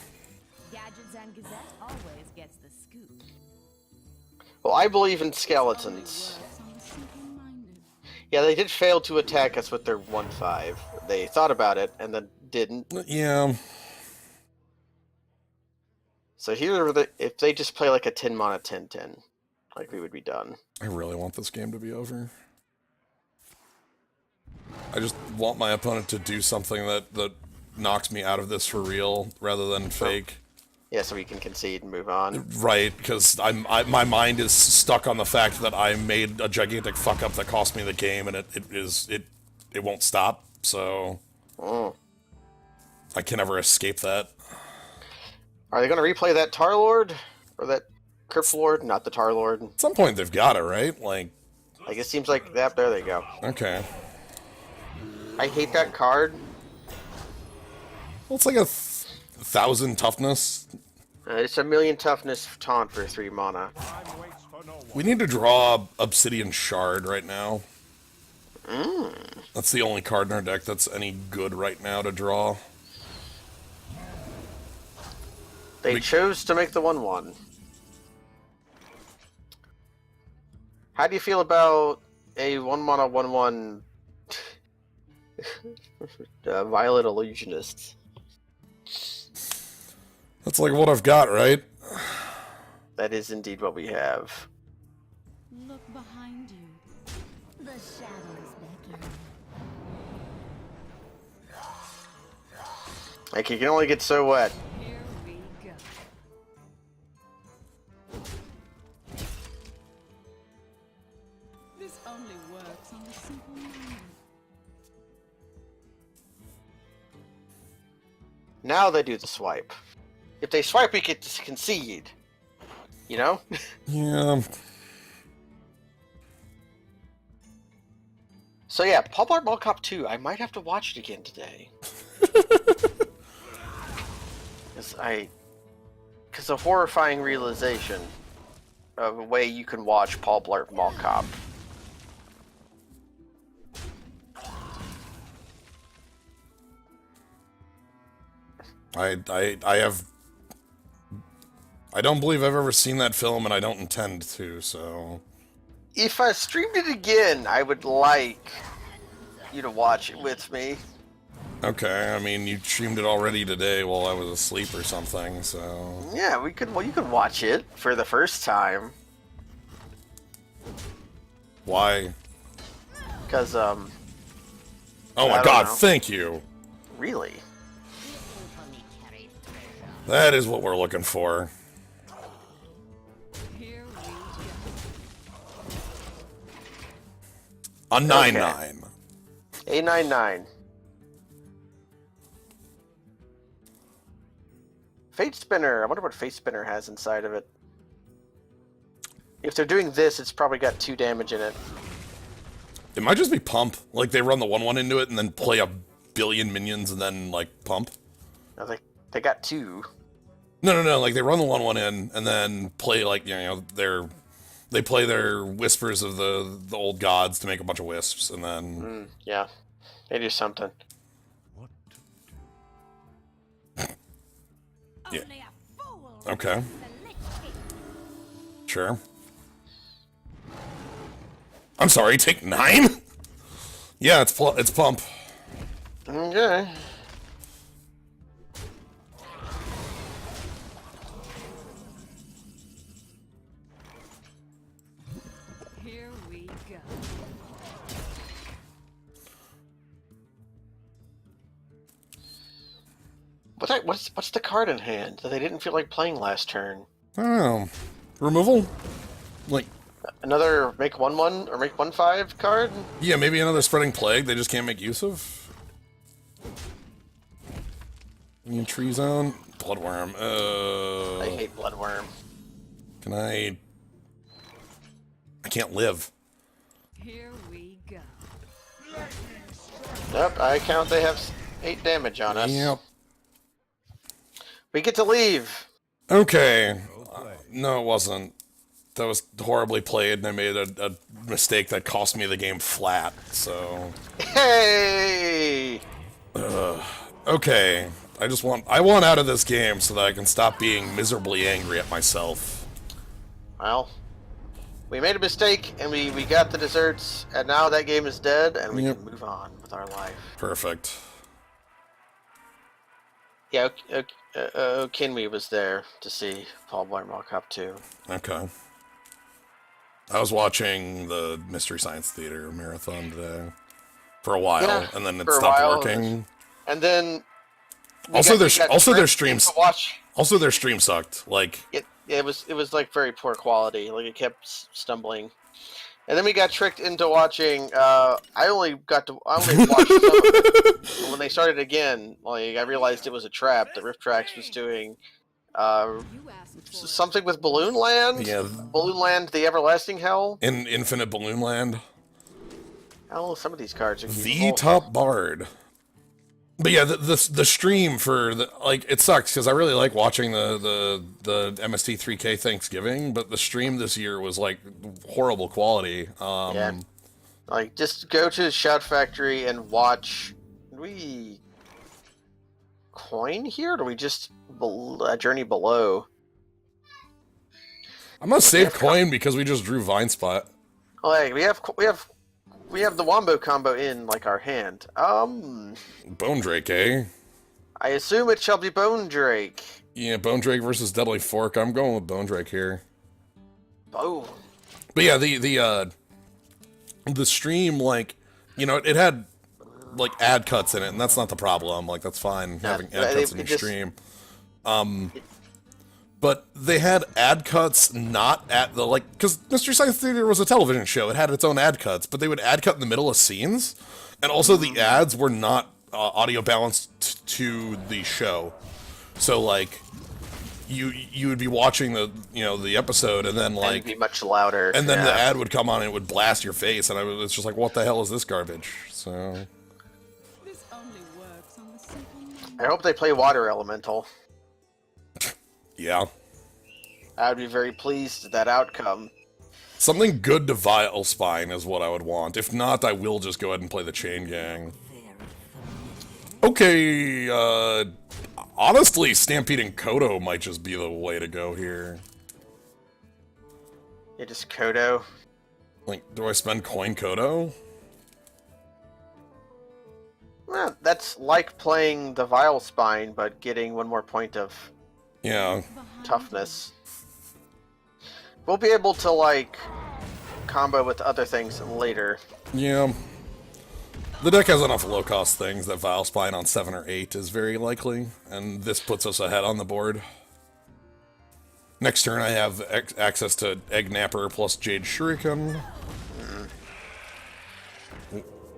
Gadgets and Gazette always gets the scoop. Well, I believe in skeletons. So simple-minded. Yeah, they did fail to attack us with their 1/5. They thought about it and then didn't. Yeah. So here, if they just play like a 10 mana 10/10, like we would be done. I really want this game to be over. I just want my opponent to do something that knocks me out of this for real, rather than fake. Yeah, so we can concede and move on. Right, because my mind is stuck on the fact that I made a gigantic fuck up that cost me the game, and it won't stop. So I can never escape that. Are they going to replay that Tar Lord? Or that Crypt Lord? Not the Tar Lord. At some point they've got it, right? Like, It seems like that. There they go. okay. I hate that card. Well, it's like a 1,000 toughness. It's a 1,000,000 toughness taunt for 3 mana. We need to draw Obsidian Shard right now. That's the only card in our deck that's any good right now to draw. They chose to make the 1/1. How do you feel about a 1-mana 1/1 Violet Illusionist? That's like what I've got, right? That is indeed what we have. Look behind you. The shadows beckon. Like, you can only get so wet. Here we go. This only works on the simple mind. Now they do the swipe. If they swipe, we get to concede. You know? Yeah. So yeah, Paul Blart Mall Cop 2, I might have to watch it again today. Because a horrifying realization of a way you can watch Paul Blart Mall Cop. I don't believe I've ever seen that film, and I don't intend to, so... If I streamed it again, I would like you to watch it with me. Okay, I mean, you streamed it already today while I was asleep or something, so... Yeah, we could. Well, you could watch it for the first time. Why? Because, Oh my I don't god, know. thank you! Really? That is what we're looking for. Here we go. A 9/9. A99. Fate Spinner. I wonder what Fate Spinner has inside of it. If they're doing this, it's probably got 2 damage in it. It might just be pump. Like, they run the 1/1 into it and then play a billion minions and then, like, pump. I think they got 2. No, like, they run the 1/1 in and then play, like, you know, they play their Whispers of the old gods to make a bunch of wisps, and then... Yeah. They do something. Yeah. Only a fool Okay. the Lich King. Sure. I'm sorry, take 9? Yeah, it's pump. Okay. Here we go. What's the card in hand that they didn't feel like playing last turn? I don't know. Removal? Like, Another make 1/1 or make 1/5 card? yeah, maybe another Spreading Plague they just can't make use of? Indian Tree Zone? Bloodworm. I hate Bloodworm. Can I can't live. Here we go. Yep, I count they have 8 damage on us. Yep. We get to leave. Okay. No, it wasn't. That was horribly played, and I made a mistake that cost me the game flat, so... Hey! Okay. I want out of this game so that I can stop being miserably angry at myself. Well, we made a mistake, and we got the desserts, and now that game is dead, and we Yep. can move on with our life. Perfect. Yeah, Kinwe was there to see Paul Blart Mall Cop 2. Okay. I was watching the Mystery Science Theater marathon today for a while, Yeah, and then it for a stopped while, working. And then... Also, their tricked stream into watch. Also, their stream sucked. Like, It was like very poor quality. Like it kept stumbling. And then we got tricked into watching. I only watched some of it. But when they started again, like I realized it was a trap that Rift Tracks was doing. You asked for it. Something with Balloonland. yeah, Balloonland, the Everlasting Hell. in Infinite Balloonland, Oh, some of these cards are the beautiful. top bard. But yeah, the stream for the it sucks because I really like watching the MST 3K Thanksgiving, but the stream this year was like horrible quality. Yeah. Like just go to Shout Factory and watch. coin here? Or do we just journey below? I'm gonna save coin because we just drew Vine Spot. Oh, hey, we have the Wombo combo in like our hand. Bone Drake, eh? I assume it shall be Bone Drake. Yeah, Bone Drake versus Deadly Fork. I'm going with Bone Drake here. Oh. But yeah, the stream, like, you know, it had like ad cuts in it, and that's not the problem. Like, that's fine having ad cuts in your stream. But they had ad cuts not at the, like, because Mystery Science Theater was a television show. It had its own ad cuts, but they would ad cut in the middle of scenes, and also the ads were not audio balanced to the show. So, like, you would be watching the episode, and then, like, it'd be much louder. and then the ad would come on and it would blast your face, and it's just like, what the hell is this garbage? So This only works on the simple mind. I hope they play Water Elemental. yeah, I would be very pleased with that outcome. something good to Vile Spine is what I would want. If not, I will just go ahead and play the Chain Gang. Okay, honestly, Stampeding Kodo might just be the way to go here. Yeah, just Kodo. Like, do I spend coin Kodo? Well, that's like playing the Vile Spine, but getting one more point of Yeah. toughness. We'll be able to, like, combo with other things later. Yeah. The deck has enough low-cost things that Vile Spine on 7 or 8 is very likely, and this puts us ahead on the board. Next turn I have access to Egg Napper plus Jade Shuriken.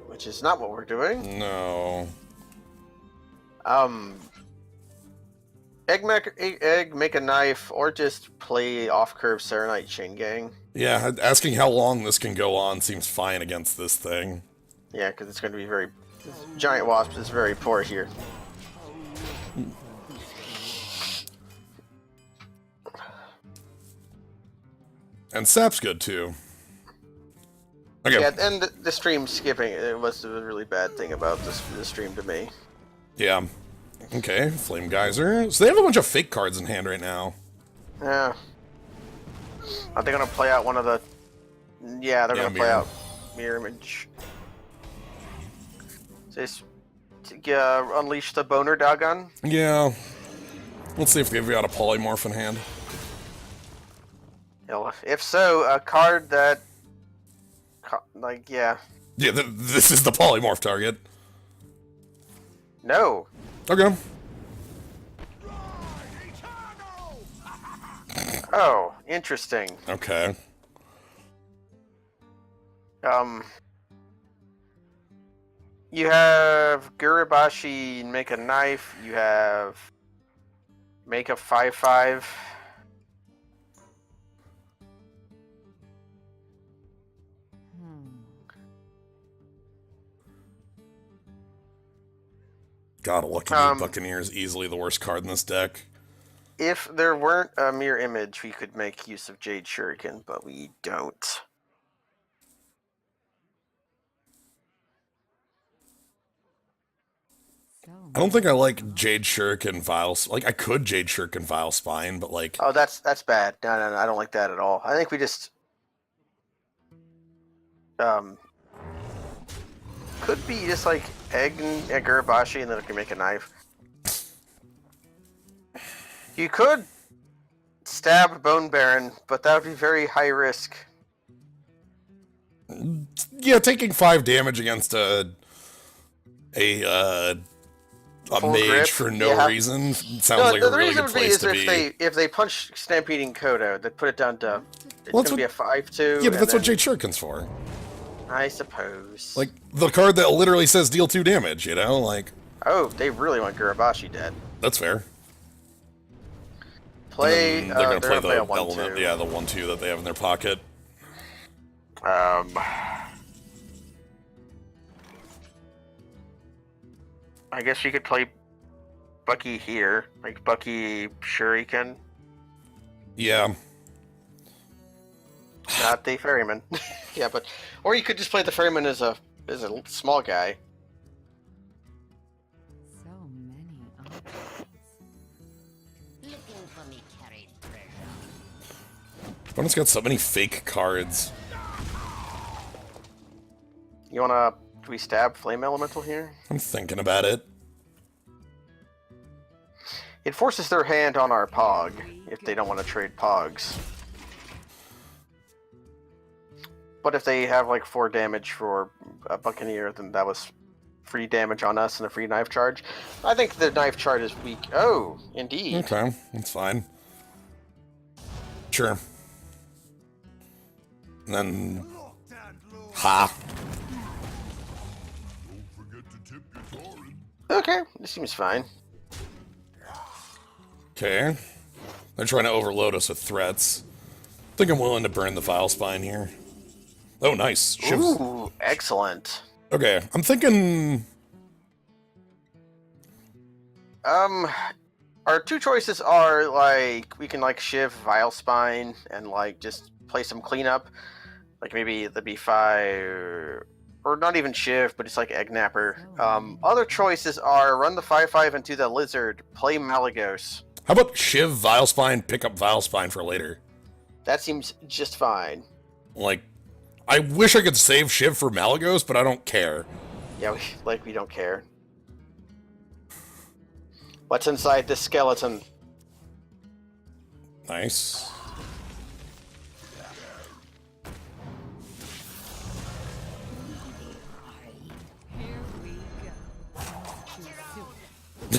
Which is not what we're doing. No. Egg make a knife, or just play off-curve Serenite Chain Gang. Yeah, asking how long this can go on seems fine against this thing. Yeah, because it's going to be Giant Wasp is very poor here. And Sap's good too. Okay. Yeah, and the stream skipping, it was a really bad thing about the stream to me. Yeah. Okay, Flame Geyser. So they have a bunch of fake cards in hand right now. Yeah. Are they going to play out one of the... Yeah, they're going to play Mirror. out Mirror Image. So unleash the Boner Dagon. Yeah. Let's see if they've got a Polymorph in hand. If so, a card that... Like, yeah. Yeah, this is the Polymorph target. No. Okay. Oh, interesting. Okay. You have Gurabashi make a knife. You have make a 5/5. God, a Lucky Me Buccaneer is easily the worst card in this deck. If there weren't a mirror image, we could make use of Jade Shuriken, but we don't. I don't think I like Jade Shuriken Vile... Like, I could Jade Shuriken Vile Spine, but like... Oh, that's bad. No, I don't like that at all. I think we just... Could be just like egg Gurabashi and then it can make a knife. You could stab Bone Baron, but that would be very high risk. Yeah, taking 5 damage against a mage grip, for no reason sounds like a really good place to be. If they punch Stampeding Kodo, they put it down to it's Well, gonna be a 5/2. Yeah, but that's what Jade Shuriken's for. I suppose. Like, the card that literally says deal 2 damage, you know? Like... Oh, they really want Gurabashi dead. That's fair. Play. They're gonna play the a 1/2. element, yeah, the 1/2 that they have in their pocket. I guess you could play Bucky here, like Bucky Shuriken, Yeah. not the Ferryman. Yeah, but or you could just play the Ferryman as a small guy. So many options. Opponent's got so many fake cards. You wanna... Do we stab Flame Elemental here? I'm thinking about it. It forces their hand on our Pog, if they don't want to trade Pogs. But if they have like 4 damage for a Buccaneer, then that was free damage on us and a free knife charge. I think the knife charge is weak. Oh, indeed. Okay, that's fine. Sure. And then... Ha! Okay, this seems fine. Okay. They're trying to overload us with threats. I think I'm willing to burn the Vinespine here. Oh, nice. Shiv's... Ooh, excellent. Okay, I'm thinking... Our 2 choices are, like, we can, like, Shiv Vinespine and, like, just play some cleanup. Like, maybe the B5, or not even Shiv, but it's like Egg Napper. Other choices are run the 5/5 into the Lizard, play Malagos. How about Shiv Vinespine, pick up Vinespine for later? That seems just fine. Like, I wish I could save Shiv for Malagos, but I don't care. Yeah, we don't care. What's inside this skeleton? Nice.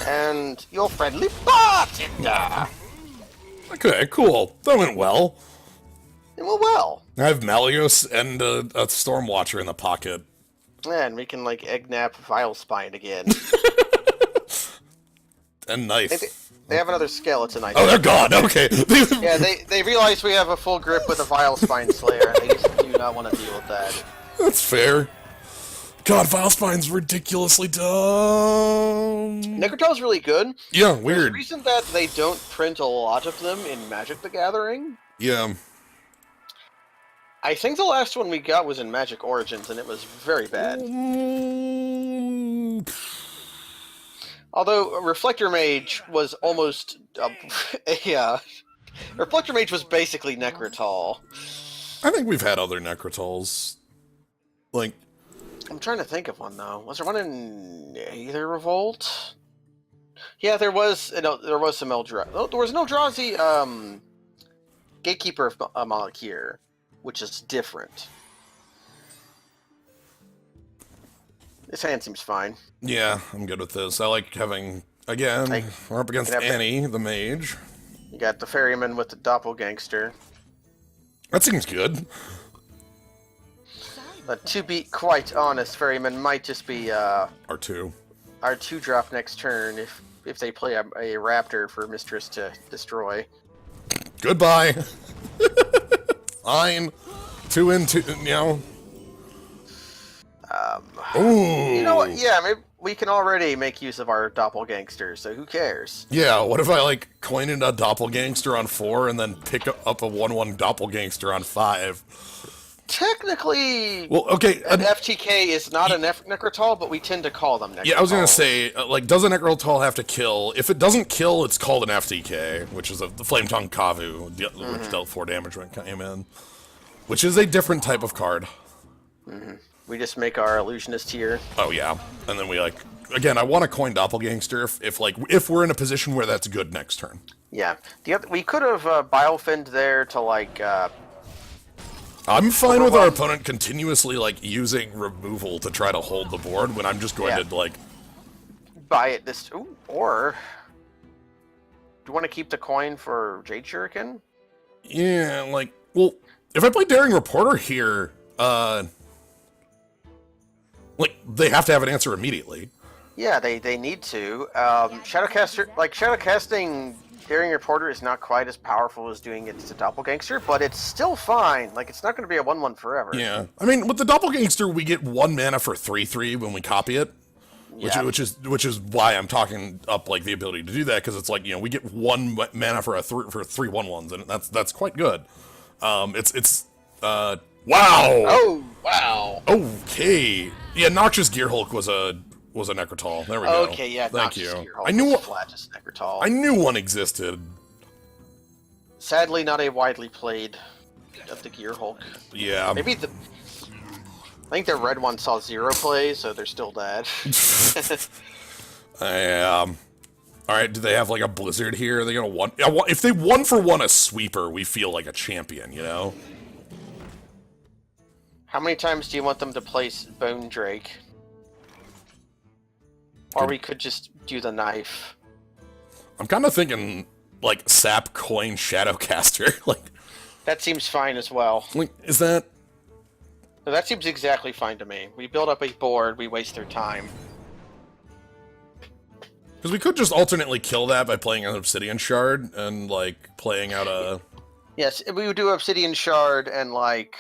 And your friendly bartender! Okay, cool. That went well. It went well. I have Malagos and a Stormwatcher in the pocket. And we can, like, Egg Nap Vinespine again. And knife. They have another skeleton, I think. Oh, they're gone. Okay. Yeah, they realize we have a full grip with a Vinespine Slayer, and they just do not want to deal with that. That's fair. God, Vilespine's ridiculously dumb. Necrotal's really good. Yeah, There's a weird. reason that they don't print a lot of them in Magic the Gathering. Yeah. I think the last one we got was in Magic Origins, and it was very bad. Although Reflector Mage was almost... yeah. Reflector Mage was basically Necrotal. I think we've had other Necrotals. Like... I'm trying to think of one, though. Was there one in Aether Revolt? Yeah, there was some Eldrazi. Oh, there was an Eldrazi, Gatekeeper of Malakir, which is different. This hand seems fine. Yeah, I'm good with this. I like having... Again, we're up against Annie, the mage. You got the Ferryman with the Doppelgangster. That seems good. But to be quite honest, Ferryman might just be R2. our 2-drop next turn if they play a Raptor for Mistress to destroy. Goodbye. Fine. 2 and 2, you know. Ooh. You know what? Yeah, maybe we can already make use of our Doppelgangster, so who cares? Yeah, what if I, like, coin in a Doppelgangster on 4 and then pick up a 1/1 Doppelgangster on 5? Technically, Well, okay. an FTK is not a Necrotal, but we tend to call them Necrotal. Yeah, I was gonna say, like, does a Necrotal have to kill? If it doesn't kill, it's called an FTK, which is the Flame Tongue Kavu, which dealt 4 damage when it came in. Which is a different type of card. We just make our Illusionist here. Oh, yeah. And then we, like... Again, I want to coin Doppelgangster if we're in a position where that's good next turn. Yeah. We could have Bilefinned there to, like... I'm fine with our opponent continuously, like, using removal to try to hold the board when I'm just going to, like... buy it this... Ooh, or... Do you want to keep the coin for Jade Shuriken? Yeah, like... Well, if I play Daring Reporter here, like, they have to have an answer immediately. Yeah, they need to. Shadowcasting Daring Reporter is not quite as powerful as doing it to Doppelgangster, but it's still fine. Like, it's not going to be a 1/1 forever. Yeah. I mean, with the Doppelgangster, we get 1 mana for 3/3 when we copy it. Which is why I'm talking up, like, the ability to do that, because it's like, you know, we get 1 mana for 3 1/1s, and that's quite good. Wow! Oh, wow! Okay. Yeah, Noxious Gearhulk was a Necrotal. There we go. Okay, yeah, Thank Noxious you. Gearhulk I knew was flat as Necrotal. I knew one existed. Sadly, not a widely played of the Gear Hulk. Yeah. Maybe the. I think the red one saw 0 plays, so they're still dead. All right, do they have like a blizzard here? Are they gonna one? If they 1-for-1 a sweeper, we feel like a champion, you know? How many times do you want them to place Bone Drake? Or we could just do the knife. I'm kind of thinking like sap coin Shadowcaster. like That seems fine as well. is that? So that seems exactly fine to me. We build up a board, we waste their time. Because we could just alternately kill that by playing an Obsidian Shard and, like, playing out a... Yes, we would do Obsidian Shard and, like,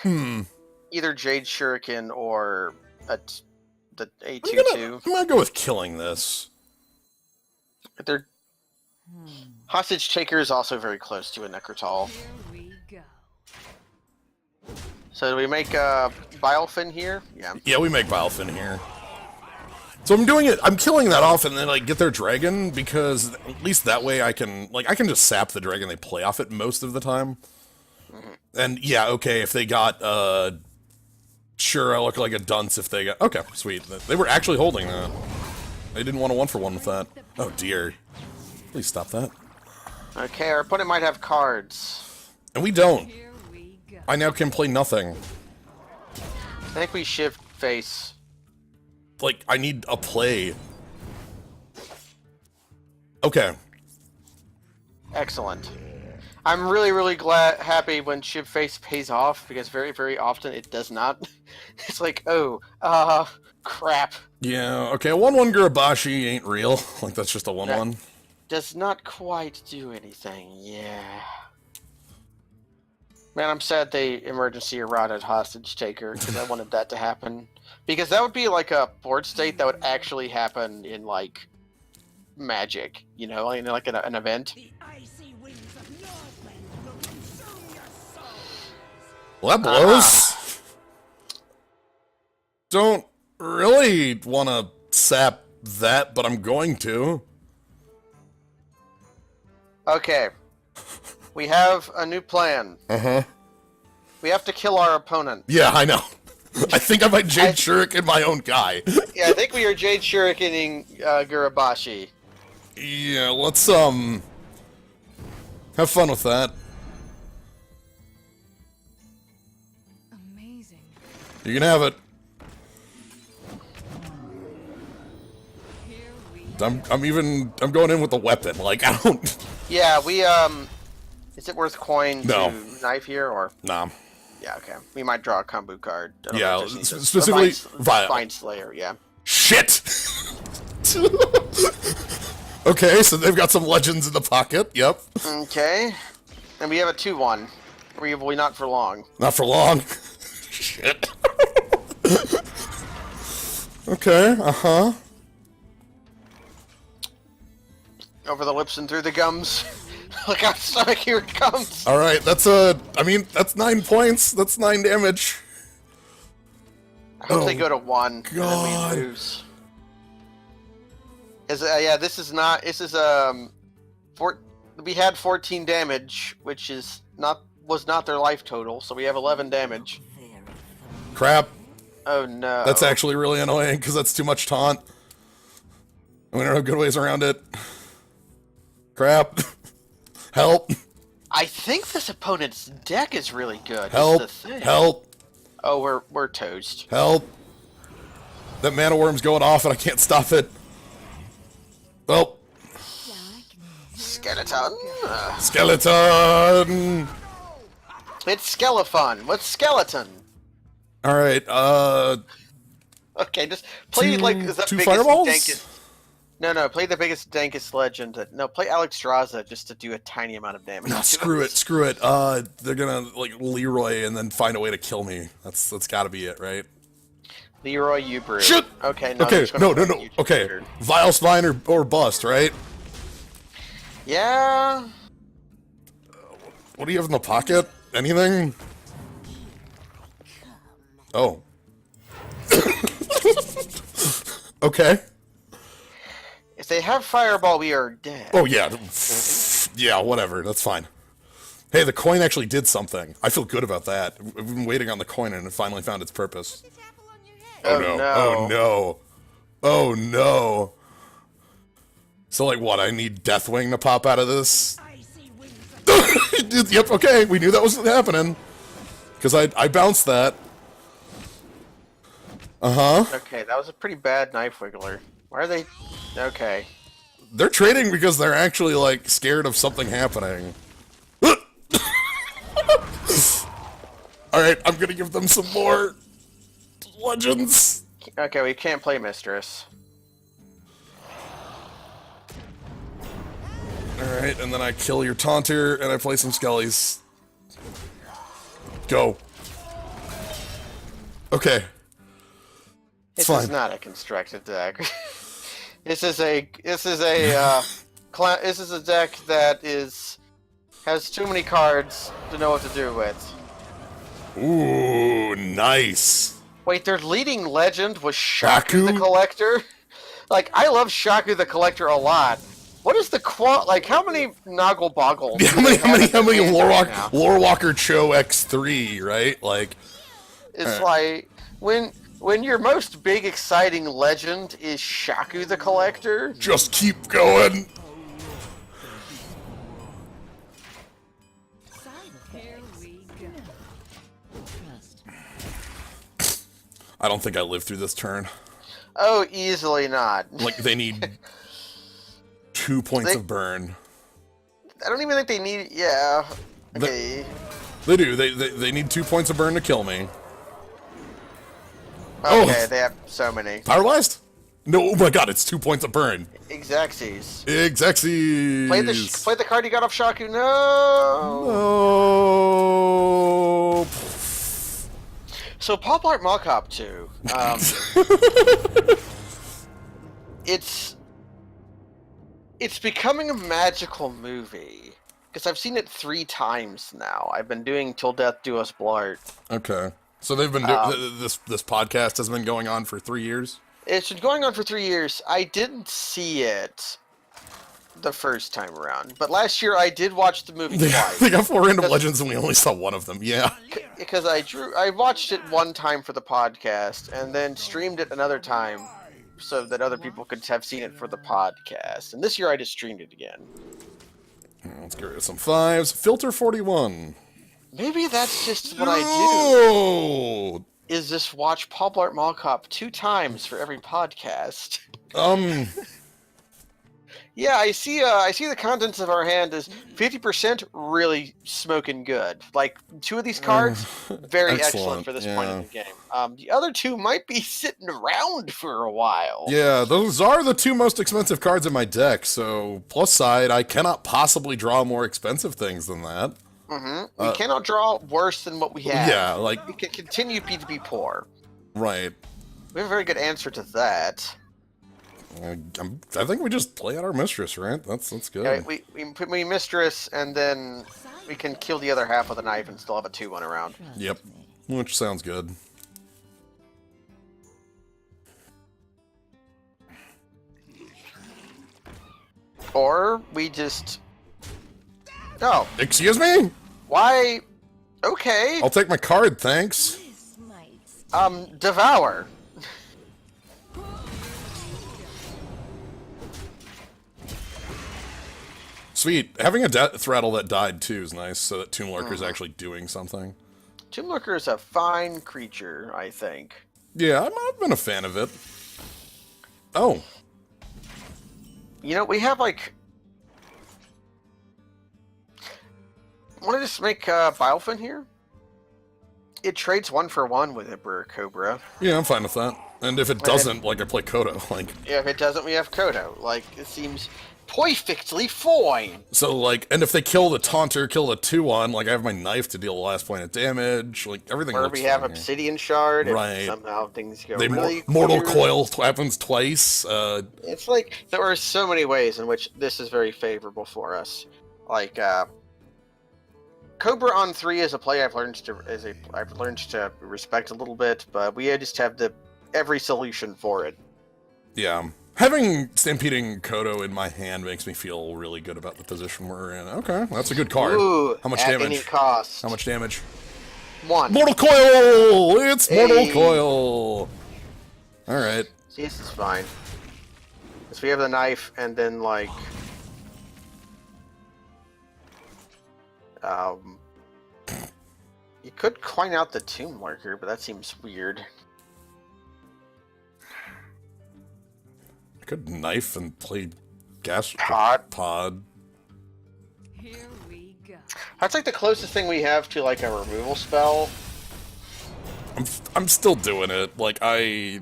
either Jade Shuriken or the A22. I'm gonna go with killing this. Their Hostage Taker is also very close to a Necrotal. Here we go. So do we make Bilefin here? Yeah. Yeah, we make Bilefin here. So I'm doing it, I'm killing that off and then, like, get their dragon, because at least that way I can just sap the dragon they play off it most of the time. And, yeah, okay, if they got, sure, I look like a dunce if they got... Okay, sweet. They were actually holding that. They didn't want a 1-for-1 with that. Oh, dear. Please stop that. Okay, our opponent might have cards. And we don't. Here we go. I now can play nothing. I think we shift face. Like, I need a play. Okay. Excellent. I'm really, really happy when shift face pays off, because very, very often it does not. It's like, oh, crap. Yeah, okay, a 1-1 Gurabashi ain't real. Like, that's just a 1-1. Does not quite do anything, yeah. Man, I'm sad they emergency eroded Hostage Taker, because I wanted that to happen. Because that would be like a board state that would actually happen in, like, Magic, you know, like an event. Well, that blows. Don't really want to sap that, but I'm going to. Okay. We have a new plan. Uh-huh. We have to kill our opponent. Yeah, I know. I think I might Jade Shuriken my own guy. Yeah, I think we are Jade Shurikening Gurabashi. Yeah, let's, have fun with that. Amazing. You can have it. Here we I'm going in with the weapon. Like, I don't... Yeah, we, is it worth coin No. to knife here, or? Nah. Yeah, okay. We might draw a kombu card. I don't Yeah, know if there's any- specifically Vinespine Slayer, yeah. Shit! Okay, so they've got some legends in the pocket, yep. Okay. And we have a 2-1. Agreeably not for long. Not for long. Shit. Okay, uh-huh. Over the lips and through the gums. Look out, stomach, here it comes. Alright, that's that's 9 points. That's 9 damage. I hope Oh, they go to 1, and God. then we lose. Yeah, this is, we had 14 damage, which was not their life total, so we have 11 damage. Crap. Oh no. That's actually really annoying, because that's too much taunt. And we don't have good ways around it. Crap. Help. I think this opponent's deck is really good. Help. That's the thing. Help. Oh, we're toast. Help. That mana worm's going off and I can't stop it. Well. Skeleton. Skeleton. It's Skeleton. What's skeleton? Alright, Okay, just play like the two biggest fireballs? dankest. No, play the biggest dankest legend. No, play Alexstrasza just to do a tiny amount of damage. No, screw it. They're gonna, like, Leroy and then find a way to kill me. That's gotta be it, right? Leroy Ubrew. Shit! Okay, no. Okay, they're just gonna no. play YouTube Okay, Wizard. Vilespine or bust, right? Yeah. What do you have in the pocket? Anything? Oh. Okay. If they have Fireball, we are dead. Oh, yeah. Yeah, whatever. That's fine. Hey, the coin actually did something. I feel good about that. We've been waiting on the coin and it finally found its purpose. Oh no. Oh no. Oh no. So like what, I need Deathwing to pop out of this? Yep, okay, we knew that was happening. Because I bounced that. Uh-huh. Okay, that was a pretty bad knife wiggler. Why are they... Okay. They're trading because they're actually, like, scared of something happening. Alright, I'm gonna give them some more legends. Okay, we can't play Mistress. Alright, and then I kill your Taunter, and I play some Skellies. Go. Okay. It's This fine. is not a constructed deck. This is a this is a deck that has too many cards to know what to do with. Ooh, nice. Wait, their leading legend was Shaku the Shaku? Collector? Like, I love Shaku the Collector a lot. What is the like, how many Noggle Boggles? How many Lorewalker Cho X3, right? Like, It's like, when your most big exciting legend is Shaku the Collector, just keep going. Here we go. I don't think I live through this turn. oh, easily not. Like, they need 2 points They- of burn. I don't even think they need, yeah. Okay. They do. They need 2 points of burn to kill me. Okay, they have so many. Paralyzed? No, oh my god, it's 2 points of burn. Exaxes. Exaxes. Play the card you got off Shaku. No. Oh. So Pop Art Mockup 2. It's becoming a magical movie because I've seen it 3 times now. I've been doing Till Death Do Us Blart. Okay. So they've been this podcast has been going on for 3 years. It's been going on for 3 years. I didn't see it the first time around, but last year I did watch the movie twice. They got 4 random legends and we only saw one of them. Yeah. Because I watched it one time for the podcast and then streamed it another time so that other people could have seen it for the podcast. And this year I just streamed it again. Let's get rid of some 5s. Filter 41. Maybe that's just what I Oh. do. Is just watch Paul Blart Mall Cop 2 times for every podcast. Yeah, I see the contents of our hand is 50% really smoking good. Like 2 of these cards, very excellent for this point in the game. The other 2 might be sitting around for a while. Yeah, those are the 2 most expensive cards in my deck, so plus side, I cannot possibly draw more expensive things than that. We cannot draw worse than what we have. Yeah, like... We can continue to be poor. Right. We have a very good answer to that. I think we just play out our Mistress, right? That's good. Yeah, we Mistress, and then we can kill the other half with a knife and still have a 2-1 around. Yep. Which sounds good. Or we just... Oh. Excuse me? Why? Okay. I'll take my card, thanks. Devour. Sweet. Having a Throttle that died, too, is nice, so that Tomb Lurker's actually doing something. Tomb Lurker is a fine creature, I think. Yeah, I've been a fan of it. Oh. You know, we have, like... Want to just make Bilefin here? It trades 1 for 1 with Emperor Cobra. Yeah, I'm fine with that. And if it doesn't, like, I play Kodo. Like, yeah, if it doesn't, we have Kodo. Like, it seems perfectly fine. So, like, and if they kill the Taunter, kill the 2-1, like, I have my knife to deal the last point of damage. Like, everything Or looks we have fine here. Obsidian Shard, Right. and somehow things go They really Mortal clear. Coil happens twice. It's like, there are so many ways in which this is very favorable for us. Like, Cobra on 3 is a play I've learned to respect a little bit, but we just have every solution for it. Yeah. Having Stampeding Kodo in my hand makes me feel really good about the position we're in. Okay, that's a good card. Ooh, How much at damage? any cost. How much damage? 1. Mortal Coil! It's Mortal Hey. Coil! Alright. See, this is fine. Because we have the knife, and then, like... You could coin out the Tomb Lurker, but that seems weird. I could knife and play gas Pod. Here we go. That's like the closest thing we have to, like, a removal spell. I'm still doing it. Like, I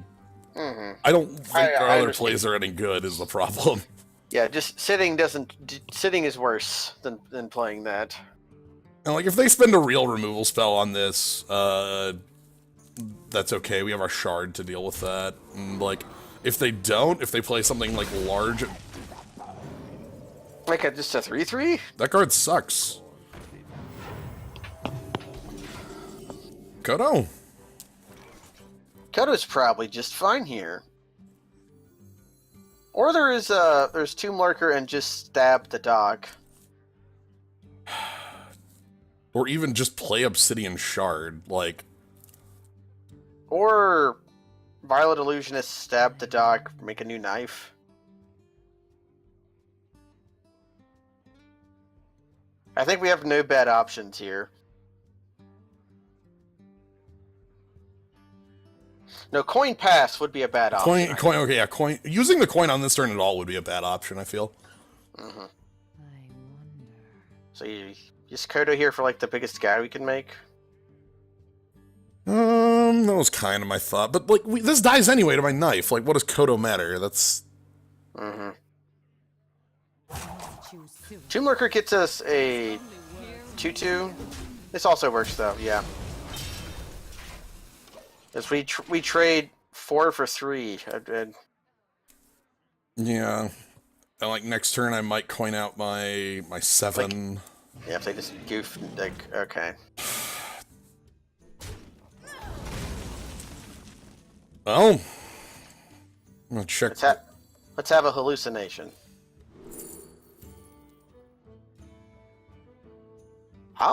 don't think our other understand. plays are any good is the problem. Yeah, just sitting doesn't... Sitting is worse than playing that. And, like, if they spend a real removal spell on this, that's okay. We have our shard to deal with that. And, like, if they don't, if they play something, like, large... Like just a 3/3? That card sucks. Kodo. Kodo's probably just fine here. Or there's Tomb Lurker and just stab the dog. Or even just play Obsidian Shard, like... Or Violet Illusionist, stab the dog, make a new knife. I think we have no bad options here. No, coin pass would be a bad option. Okay, yeah, coin. Using the coin on this turn at all would be a bad option, I feel. I wonder. So you just Kodo here for like the biggest guy we can make. That was kind of my thought, but like this dies anyway to my knife. Like, what does Kodo matter? That's. Choose soon. Tomb Lurker gets us a 2/2. This also works though, yeah. As we trade 4 for 3. Yeah. And like next turn, I might coin out my 7. Yeah, if they just goof, like, okay. Well, I'm gonna check. Let's have a hallucination. There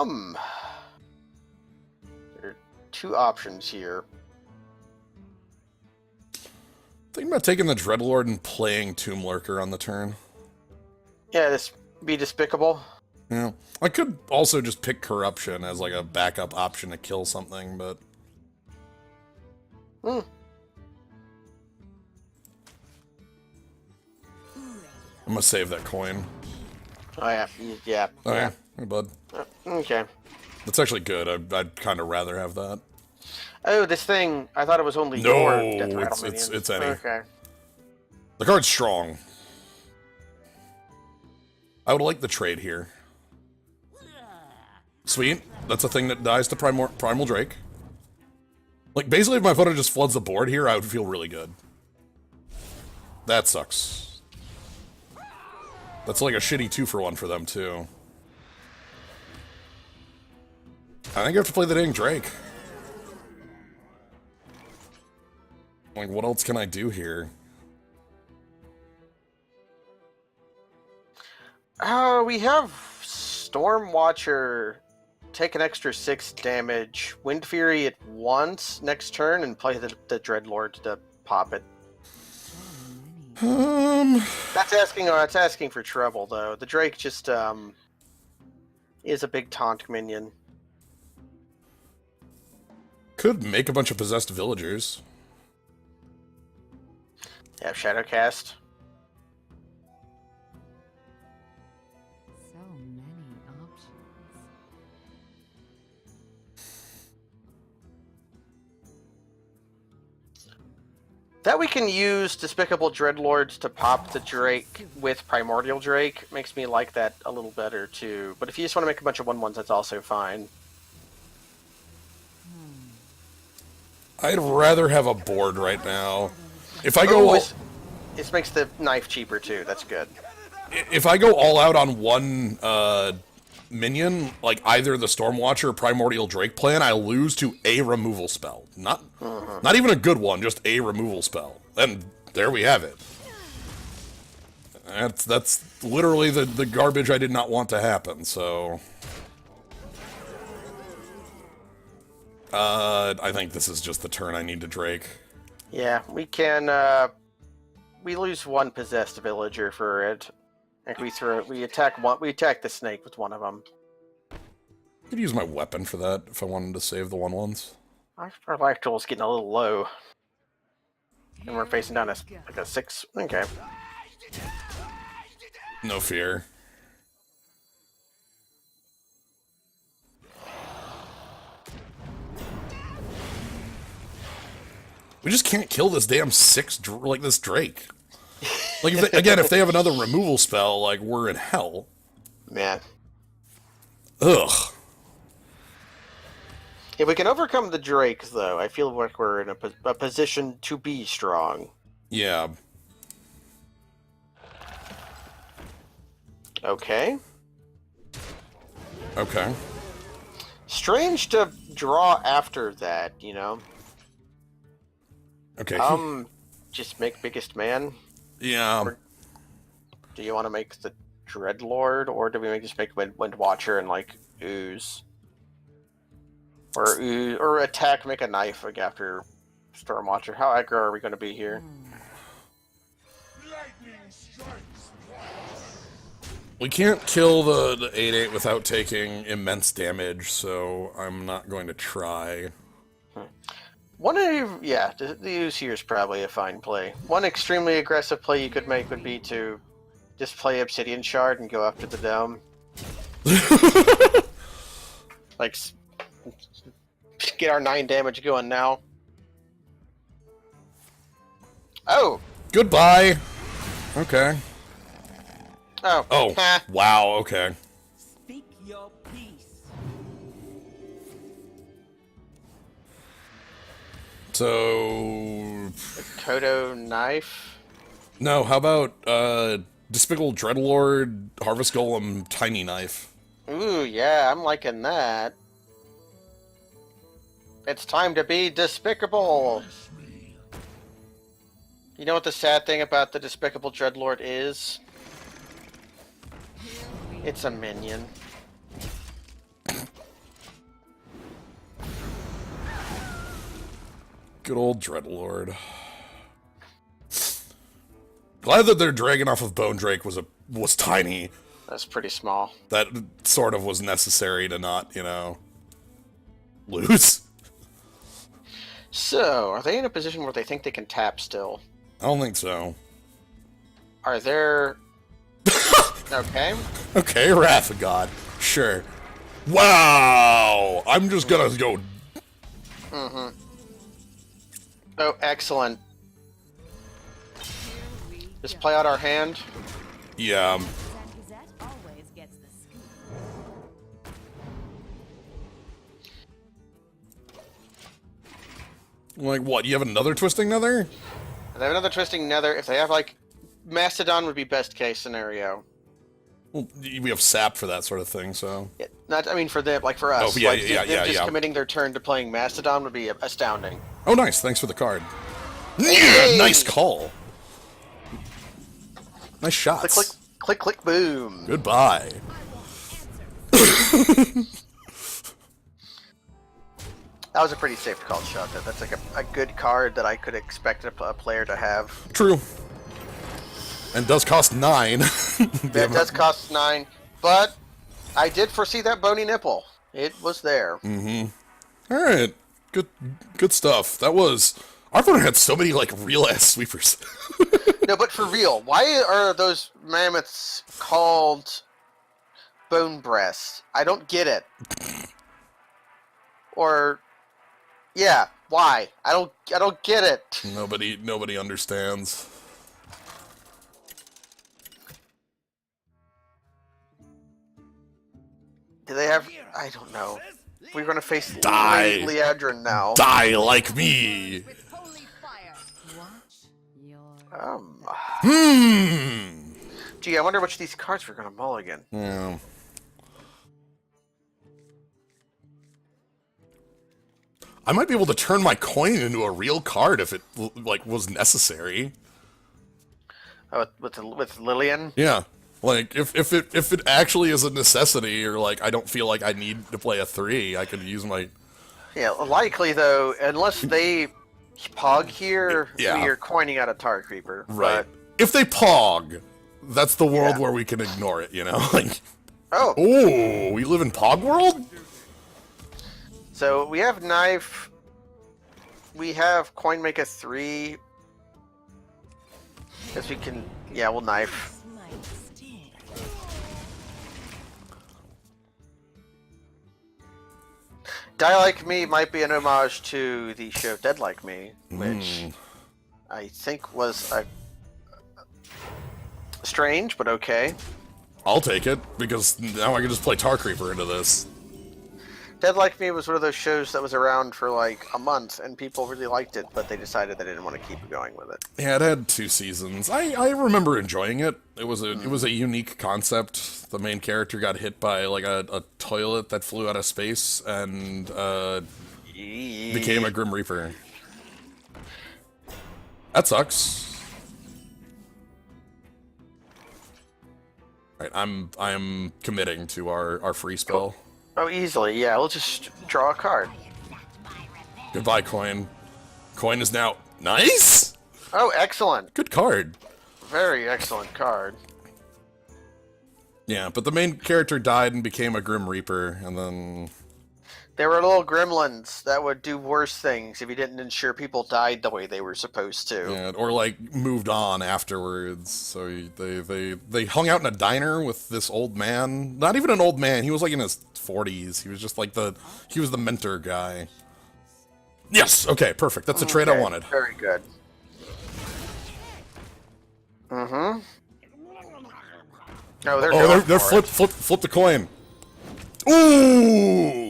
are 2 options here. Thinking about taking the Dreadlord and playing Tomb Lurker on the turn. Yeah, this be despicable. Yeah, I could also just pick Corruption as like a backup option to kill something, but. I'm gonna save that coin. Oh yeah, yeah. Oh yeah, hey bud. Okay. That's actually good. I'd kind of rather have that. Oh, this thing. I thought it was only No, your Death Rattle it's minions. any. Okay. The card's strong. I would like the trade here. Sweet. That's a thing that dies to Primal Drake. Like, basically, if my opponent just floods the board here, I would feel really good. That sucks. That's like a shitty 2-for-1 for them, too. I think I have to play the dang Drake. Like, what else can I do here? We have Stormwatcher take an extra 6 damage, Wind Fury it once next turn, and play the Dreadlord to pop it. That's asking for trouble though. The Drake just is a big taunt minion. Could make a bunch of possessed villagers. Yeah, Shadowcast. So many options. That we can use Despicable Dreadlords to pop the Drake with Primordial Drake makes me like that a little better too. But if you just want to make a bunch of 1/1s, that's also fine. I'd rather have a board right now. If I go This makes the knife cheaper too. That's good. if I go all out on one minion, like either the Stormwatcher or Primordial Drake plan, I lose to a removal spell. Not even a good one, just a removal spell. And there we have it. That's literally the garbage I did not want to happen, so... I think this is just the turn I need to Drake. Yeah, we can, we lose one possessed villager for it. And we attack the snake with one of them. I could use my weapon for that if I wanted to save the 1/1s. Our life tool's getting a little low. And we're facing down like a 6. Okay. No fear. We just can't kill this damn 6 like this Drake. Like if they have another removal spell, like we're in hell. Man. Ugh. If we can overcome the Drakes, though, I feel like we're in a position to be strong. Yeah. Okay. Okay. Strange to draw after that, you know? Okay. Just make biggest man? Yeah. Or do you want to make the Dreadlord, or do we just make Wind Watcher and, like, Ooze? Or attack, make a knife like after Storm Watcher. How aggro are we going to be here? We can't kill the 8/8 without taking immense damage, so I'm not going to try. The Ooze here is probably a fine play. One extremely aggressive play you could make would be to just play Obsidian Shard and go after the dome. Like, get our 9 damage going now. Oh! Goodbye! Okay. Oh. Oh. Ha. Wow, okay. Speak your peace. So... Kodo Knife? No, how about, Despicable Dreadlord, Harvest Golem, Tiny Knife? Ooh, yeah, I'm liking that. It's time to be despicable! You know what the sad thing about the Despicable Dreadlord is? It's a minion. Good old Dreadlord. Glad that their dragon off of Bone Drake was tiny. That's pretty small. That sort of was necessary to not, lose. So, are they in a position where they think they can tap still? I don't think so. Are there... Okay. Okay, Wrath of God. Sure. Wow! I'm just gonna go... Mm-hmm. Oh, excellent. Just play out our hand. Yeah. Always gets the scoop. Like, what? You have another Twisting Nether? They have another Twisting Nether. If they have, like... Mastodon would be best case scenario. Well, we have sap for that sort of thing, so... Yeah, I mean for them, like for us. Oh, yeah, like, yeah, them yeah, just yeah. committing their turn to playing Mastodon would be astounding. Oh, nice. Thanks for the card. Hey! Nice call. Nice shots. Click, click, click, click, boom. Goodbye. That was a pretty safe call shot. That's like a good card that I could expect a player to have. True. And does cost 9. It does cost 9, but I did foresee that bony nipple. It was there. Mm-hmm. Alright. Good stuff. That was... Our opponent had so many, like, real-ass sweepers. No, but for real, why are those mammoths called bone breasts? I don't get it. Or... Yeah, why? I don't get it. Nobody understands. Do they have... I don't know. We're gonna face Die. Leadrin now. Die like me! Gee, I wonder which of these cards we're gonna mulligan. Yeah. I might be able to turn my coin into a real card if it, like, was necessary. Oh, with Lillian. Yeah. Like, if it actually is a necessity, or like I don't feel like I need to play a 3, I could use my... Yeah, likely though, unless they pog here, Yeah. we are coining out a Tar Creeper. Right. But, If they pog, that's the world Yeah. where we can ignore it, you know? Like, oh, oh, we live in Pog World? so we have knife. We have coin make a 3. Guess we can. Yeah, we'll knife. This might sting. Die Like Me might be an homage to the show Dead Like Me, which I think was strange, but okay. I'll take it, because now I can just play Tar Creeper into this. Dead Like Me was one of those shows that was around for like a month, and people really liked it, but they decided they didn't want to keep going with it. Yeah, it had 2 seasons. I remember enjoying it. It was a unique concept. The main character got hit by like a toilet that flew out of space and became a Grim Reaper. That sucks. Alright, I'm committing to our free spell. Oh, easily, yeah. We'll just draw a card. Goodbye, coin. Coin is now nice. Oh, excellent. Good card. Very excellent card. Yeah, but the main character died and became a Grim Reaper, and then... There were little gremlins that would do worse things if you didn't ensure people died the way they were supposed to. Yeah, or like moved on afterwards. So they hung out in a diner with this old man. Not even an old man. He was like in his 40s. He was just like he was the mentor guy. Yes. Okay. Perfect. That's the trade I wanted. Very good. Mm-hmm. Oh, they're going they're for it. flip the coin. Ooh.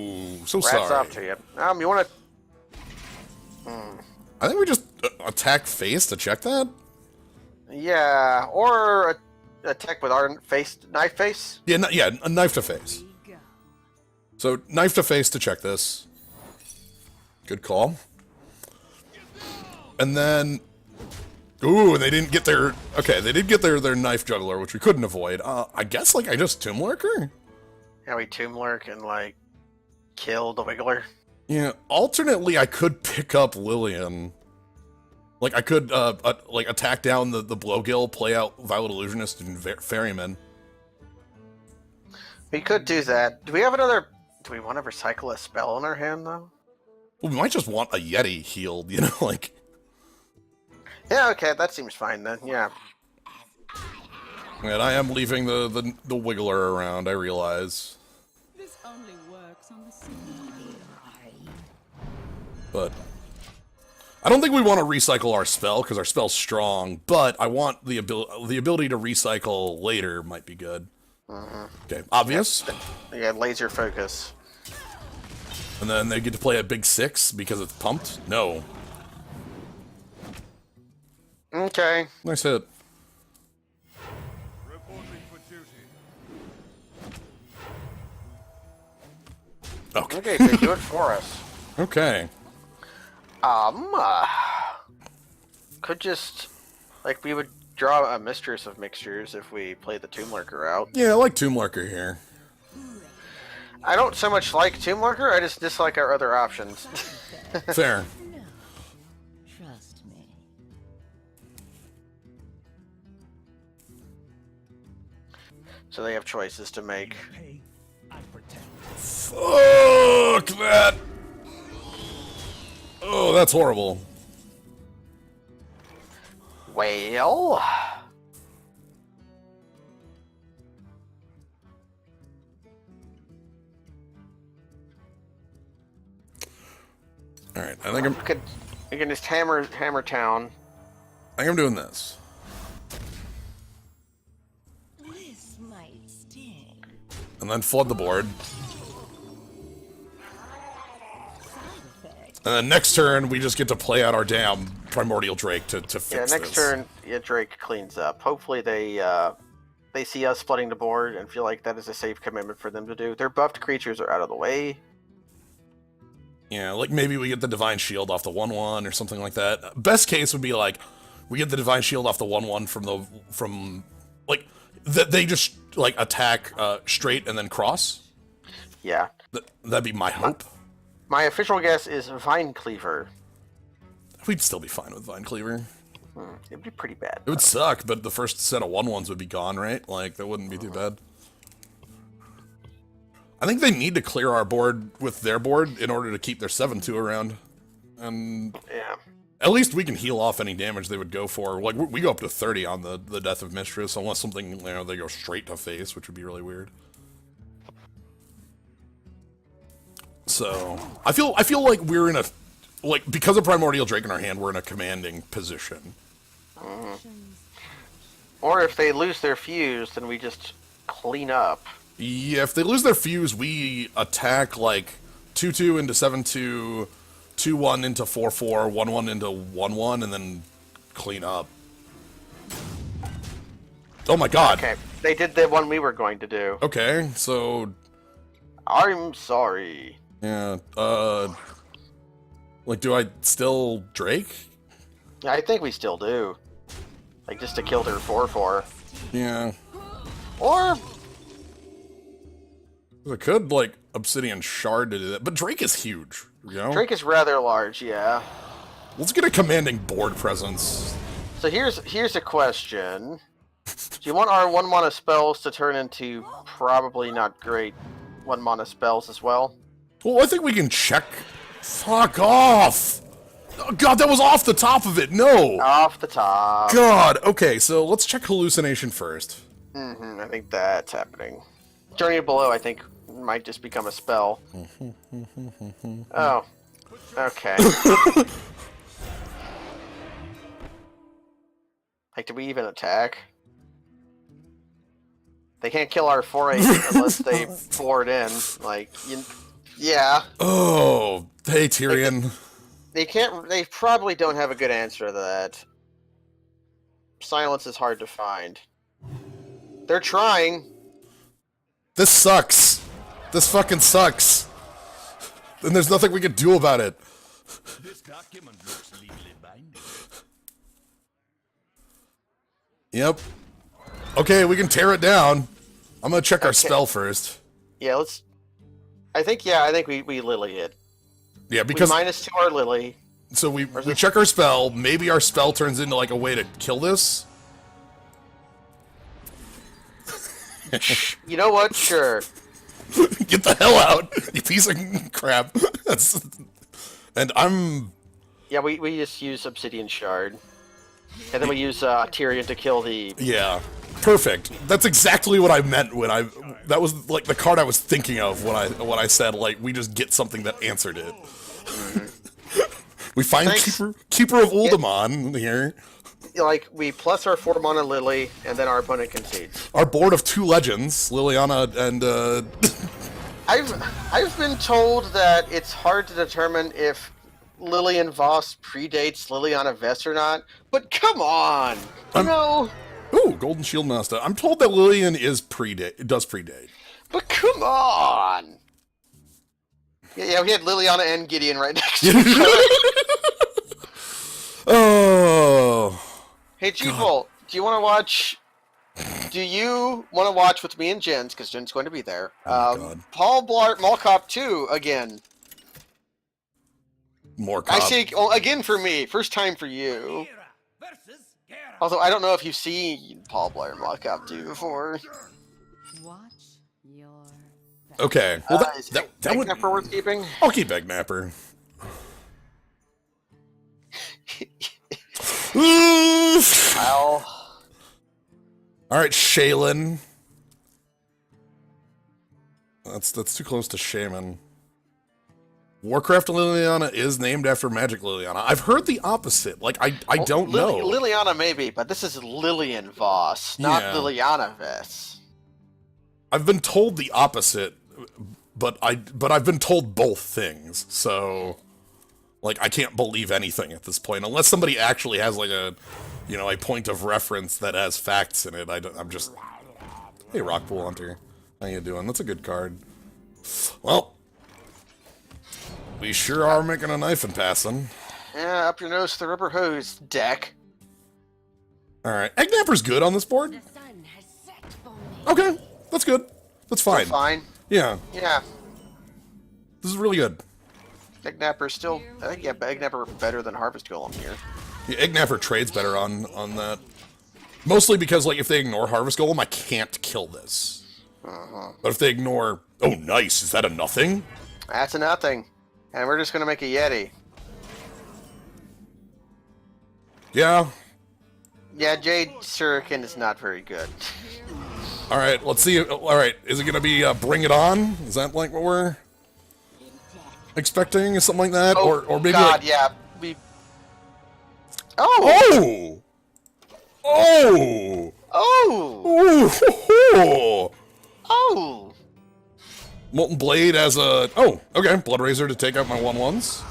So Rats sorry. off to you. You want to? I think we just attack face to check that. Yeah, or attack with our knife face. Yeah. Yeah. A knife to face. Go. So knife to face to check this. Good call. And then, ooh, they didn't get their... Okay, they did get their knife juggler, which we couldn't avoid. I guess, like, I just Tomb Lurker? Yeah, we Tomb Lurk and, like, kill the Wiggler. Yeah, alternately, I could pick up Lillian. Like, I could, like, attack down the Blowgill, play out Violet Illusionist and Ferryman. We could do that. Do we have another... Do we want to recycle a spell in our hand, though? Well, we might just want a Yeti healed, you know, like... Yeah, okay, that seems fine then, yeah. And I am leaving the Wiggler around, I realize. This only works on the sea. But I don't think we want to recycle our spell, because our spell's strong, but I want the ability to recycle later might be good. Okay, obvious. Yeah, laser focus. And then they get to play a big 6 because it's pumped? No. Okay. Nice hit. Reporting for duty. Okay. Okay, so do it for us. Okay. Could just, like, we would draw a Mistress of Mixtures if we play the Tomb Lurker out. Yeah, I like Tomb Lurker here. I don't so much like Tomb Lurker, I just dislike our other options. Fair. No. Trust me. So they have choices to make. Fuck that! Oh, that's horrible. Well... Alright, I think We can just hammer town. I'm doing this. This might sting. And then flood the board. And then next turn, we just get to play out our damn Primordial Drake to fix Yeah, next this. turn, yeah, Drake cleans up. Hopefully they see us flooding the board and feel like that is a safe commitment for them to do. Their buffed creatures are out of the way. Yeah, like maybe we get the Divine Shield off the 1/1 or something like that. Best case would be like, We get the Divine Shield off the 1/1 from like they just like attack straight and then cross. Yeah. That'd be my hope. My official guess is Vine Cleaver. We'd still be fine with Vine Cleaver. It'd be pretty bad. It would suck, but the first set of 1/1s would be gone, right? Like, that wouldn't be too bad. I think they need to clear our board with their board in order to keep their 7/2 around. And Yeah. at least we can heal off any damage they would go for. Like, we go up to 30 on the Death of Mistress, unless something, you know, they go straight to face, which would be really weird. So, I feel like we're in a... Like, because of Primordial Drake in our hand, we're in a commanding position. Or if they lose their fuse, then we just clean up. Yeah, if they lose their fuse, we attack, like, 2/2 into 7/2, 2/1 into 4/4, 1/1 into 1/1, and then clean up. Oh my god. Okay, they did the one we were going to do. Okay, so... I'm sorry. Yeah, like, do I still Drake? Yeah, I think we still do. Like, just to kill their 4/4. Yeah. Or... I could, like, Obsidian Shard to do that, but Drake is huge, you know? Drake is rather large, yeah. Let's get a commanding board presence. So here's a question. Do you want our 1-mana spells to turn into probably not great 1-mana spells as well? Well, I think we can check... Fuck off! Oh, God, that was off the top of it, no! Off the top. God, okay, so let's check Hallucination first. I think that's happening. Journey Below, I think, might just become a spell. Oh. Okay. Like, do we even attack? They can't kill our 4/8 unless they board in. Like, yeah. Oh, hey, Tyrion. They can't. They probably don't have a good answer to that. Silence is hard to find. They're trying. This sucks. This fucking sucks. And there's nothing we can do about it. This document looks legally binding. Yep. Okay, we can tear it down. I'm gonna check our spell first. Yeah, let's... I think we Lily it. Yeah, because... We -2 our Lily. So we check our spell, maybe our spell turns into, like, a way to kill this? You know what? Sure. Get the hell out, you piece of crap. That's... And I'm... Yeah, we just use Obsidian Shard. And then we use Tyrion to kill the... Yeah. Perfect. That's exactly what I meant when I... That was, like, the card I was thinking of when I said, like, we just get something that answered it. We find Keeper of Uldamon here. Like, we plus our 4-mana Lily, and then our opponent concedes. Our board of 2 legends, Liliana and, I've been told that it's hard to determine if Lillian Voss predates Liliana Vess or not, but come on! You know... Ooh, Golden Shield Master. I'm told that Lillian does predate. But come on! Yeah, we had Liliana and Gideon right next to each other. Oh... Hey, G-Bolt, do you want to watch... Do you want to watch with me and Jens, because Jen's going to be there, God. Paul Blart Mall Cop 2 again. More cop. I say, oh, again for me, first time for you. Although, I don't know if you've seen Paul Blart Mall Cop 2 before. Watch your back. Okay. Well, that would... Eggnapper worth keeping? I'll keep Eggnapper. Well... Alright, Shaylin. That's too close to Shaman. Warcraft Liliana is named after Magic Liliana. I've heard the opposite. Like, I don't know. Liliana maybe, but this is Lillian Voss, not Yeah. Liliana Vess. I've been told the opposite, but I've been told both things. So, like, I can't believe anything at this point unless somebody actually has like a point of reference that has facts in it. I'm just... Hey, Rockpool Hunter. How you doing? That's a good card. Well, we sure are making a knife and passing. Yeah, up your nose to the rubber hose, deck. Alright. Eggnapper's good on this board. The sun has set for me. Okay. That's good. That's fine. Fine. Yeah. Yeah. This is really good. Eggnapper still. I think yeah, Eggnapper better than Harvest Golem here. Yeah, Eggnapper trades better on that. Mostly because, like, if they ignore Harvest Golem, I can't kill this. But if they ignore... Oh, nice. Is that a nothing? That's a nothing. And we're just gonna make a Yeti. Yeah. Yeah, Jade Shuriken is not very good. Alright, let's see. Alright, is it gonna be Bring It On? Is that, like, what we're expecting? Something like that? Oh, or maybe God, like... yeah. Oh! Oh! Oh! Oh! Oh! Molten Blade as a... Oh, okay. Blood Razor to take out my 1/1s.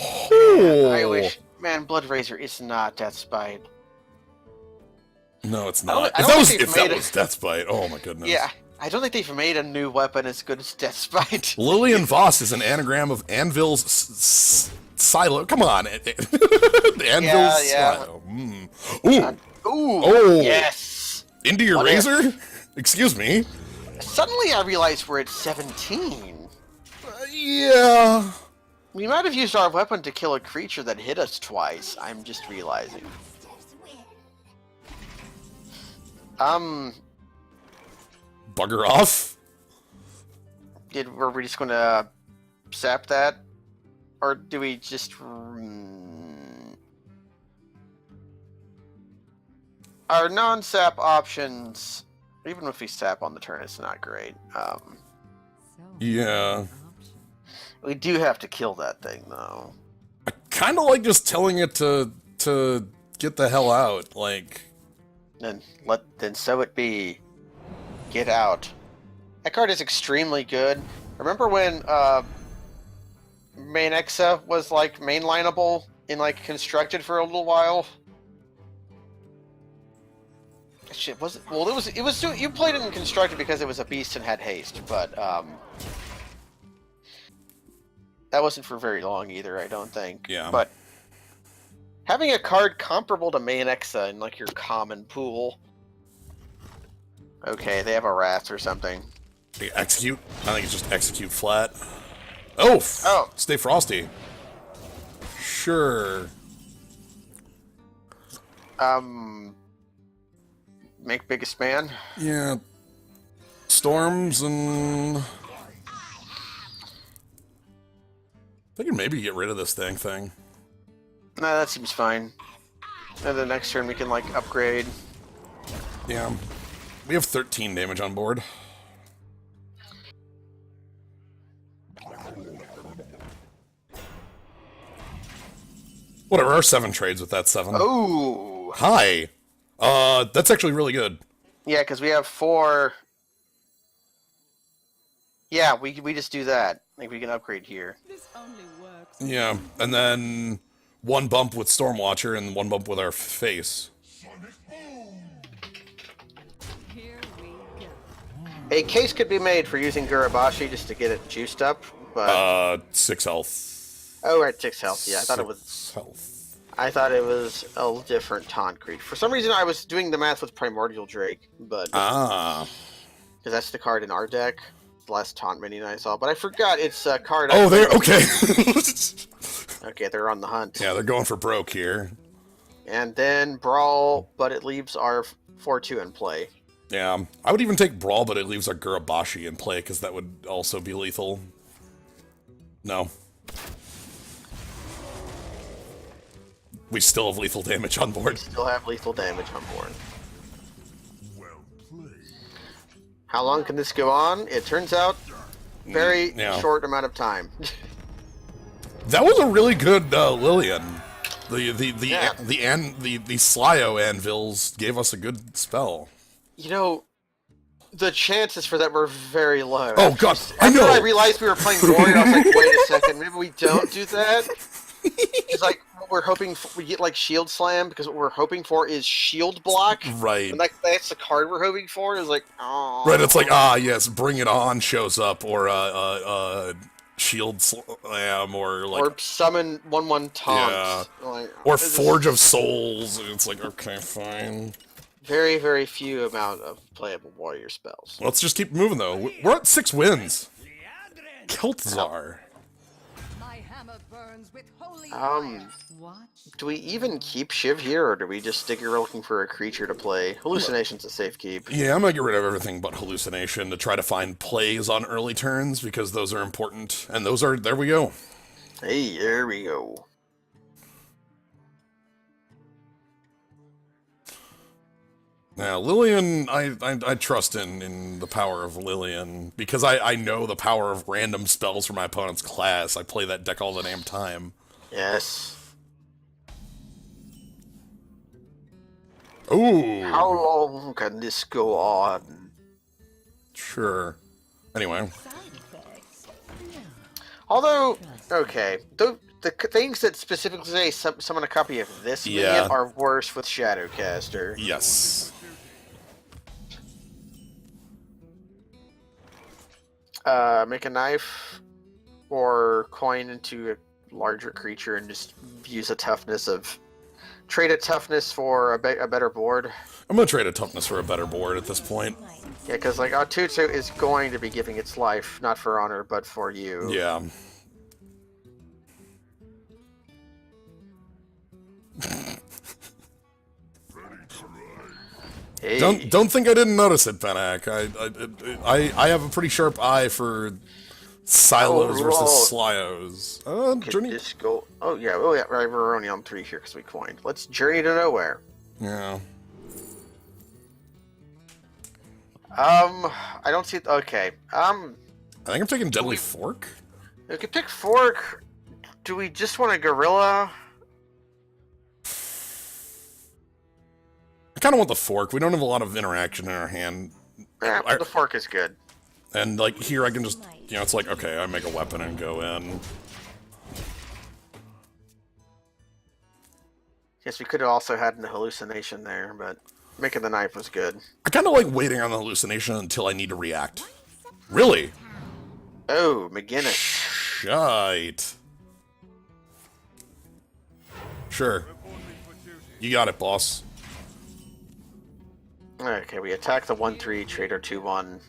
Oh! I wish... Man, Blood Razor is not Deathspite. No, it's I don't- not. I If don't that think was, they've if that made was Deathspite, oh my goodness. Yeah, I don't think they've made a new weapon as good as Deathspite. Lillian Voss is an anagram of Anvil's silo. Come on. Anvil's yeah. silo. Ooh. Ooh! Oh. Yes! Into your What if- razor? Excuse me. Suddenly I realized we're at 17. Yeah. We might have used our weapon to kill a creature that hit us twice. I'm just realizing. Bugger off. Were we just gonna sap that? Or do we just... Our non-sap options, even if we sap on the turn, it's not great. So Yeah. option. We do have to kill that thing, though. I kind of like just telling it to get the hell out. Like, Then so it be. Get out. That card is extremely good. Remember when main Exa was like mainlineable in like constructed for a little while? Shit, was it? Well, it was. You played it in constructed because it was a beast and had haste, but that wasn't for very long either. I don't think. Yeah. But having a card comparable to main Exa in like your common pool. Okay, they have a Wrath or something. execute. I think it's just execute flat. Oh. Oh. Stay frosty. Sure. Make biggest man. Yeah. Storms and... I can maybe get rid of this thing. Nah, that seems fine. And the next turn we can like upgrade. Yeah. We have 13 damage on board. Whatever, our 7 trades with that 7. Oh! Hi! That's actually really good. Yeah, because we have 4... Yeah, we just do that. Like, we can upgrade here. This only works. Yeah, and then 1 bump with Stormwatcher and 1 bump with our face. Here we go. A case could be made for using Gurabashi just to get it juiced up, but... 6 health. oh, right, 6 health. Yeah, I thought it was... 6 health. I thought it was a different taunt creature. For some reason, I was doing the math with Primordial Drake, but... Ah. because that's the card in our deck. The last taunt minion I saw, but I forgot it's a card. Oh, they're okay. Okay, they're on the hunt. Yeah, they're going for broke here. And then Brawl, but it leaves our 4/2 in play. Yeah, I would even take Brawl, but it leaves our Gurabashi in play, because that would also be lethal. No. We still have lethal damage on board. Still have lethal damage on board. Well played. How long can this go on? It turns out very Yeah. short amount of time. That was a really good Lillian. The Yeah. Slyo anvils gave us a good spell. You know, the chances for that were very low. Oh god, I After know. I realized we were playing Warrior, I was like, wait a second, maybe we don't do that? It's like, what we're hoping for, we get like Shield Slam, because what we're hoping for is Shield Block. Right. And that's the card we're hoping for, is like, oh. Right, it's like, yes, Bring It On shows up, or shield slam or like Or summon 1/1 taunt. Yeah. Like, or this is Forge of Souls. It's like, okay, fine. very, very few amount of playable warrior spells. Let's just keep moving though. We're at 6 wins. Keltzar. My hammer burns with holy Watch. Do we even keep Shiv here, or do we just stick here looking for a creature to play? Hallucination's a safe keep. Yeah, I'm gonna get rid of everything but Hallucination to try to find plays on early turns because those are important. And those are, there we go. Hey, there we go. Now, Lillian, I trust in the power of Lillian because I know the power of random spells for my opponent's class. I play that deck all the damn time. Yes. Ooh. How long can this go on? Sure. Anyway. Although, okay, the things that specifically say summon a copy of this minion are worse with Shadowcaster. Yes. Make a knife or coin into a larger creature and just use a toughness of... Trade a toughness for a better board. I'm gonna trade a toughness for a better board at this point. Yeah, because like Tutu is going to be giving its life, not for honor, but for you. Yeah. Hey. Don't think I didn't notice it, Benak. I have a pretty sharp eye for Silos versus Slyos. Could Journey. this go? Oh yeah, right. We're only on 3 here because we coined. Let's journey to nowhere. Yeah. I don't see. Okay. I think I'm taking Deadly Fork. We could pick Fork. Do we just want a gorilla? I kind of want the Fork. We don't have a lot of interaction in our hand. Yeah, the Fork is good. And like here I can just, you know, it's like, okay, I make a weapon and go in. Yes, we could have also had an hallucination there, but making the knife was good. I kind of like waiting on the hallucination until I need to react. Really? Oh, McGinnis. Shite. Sure. You got it, boss. Okay, we attack the 1/3, trader 2/1.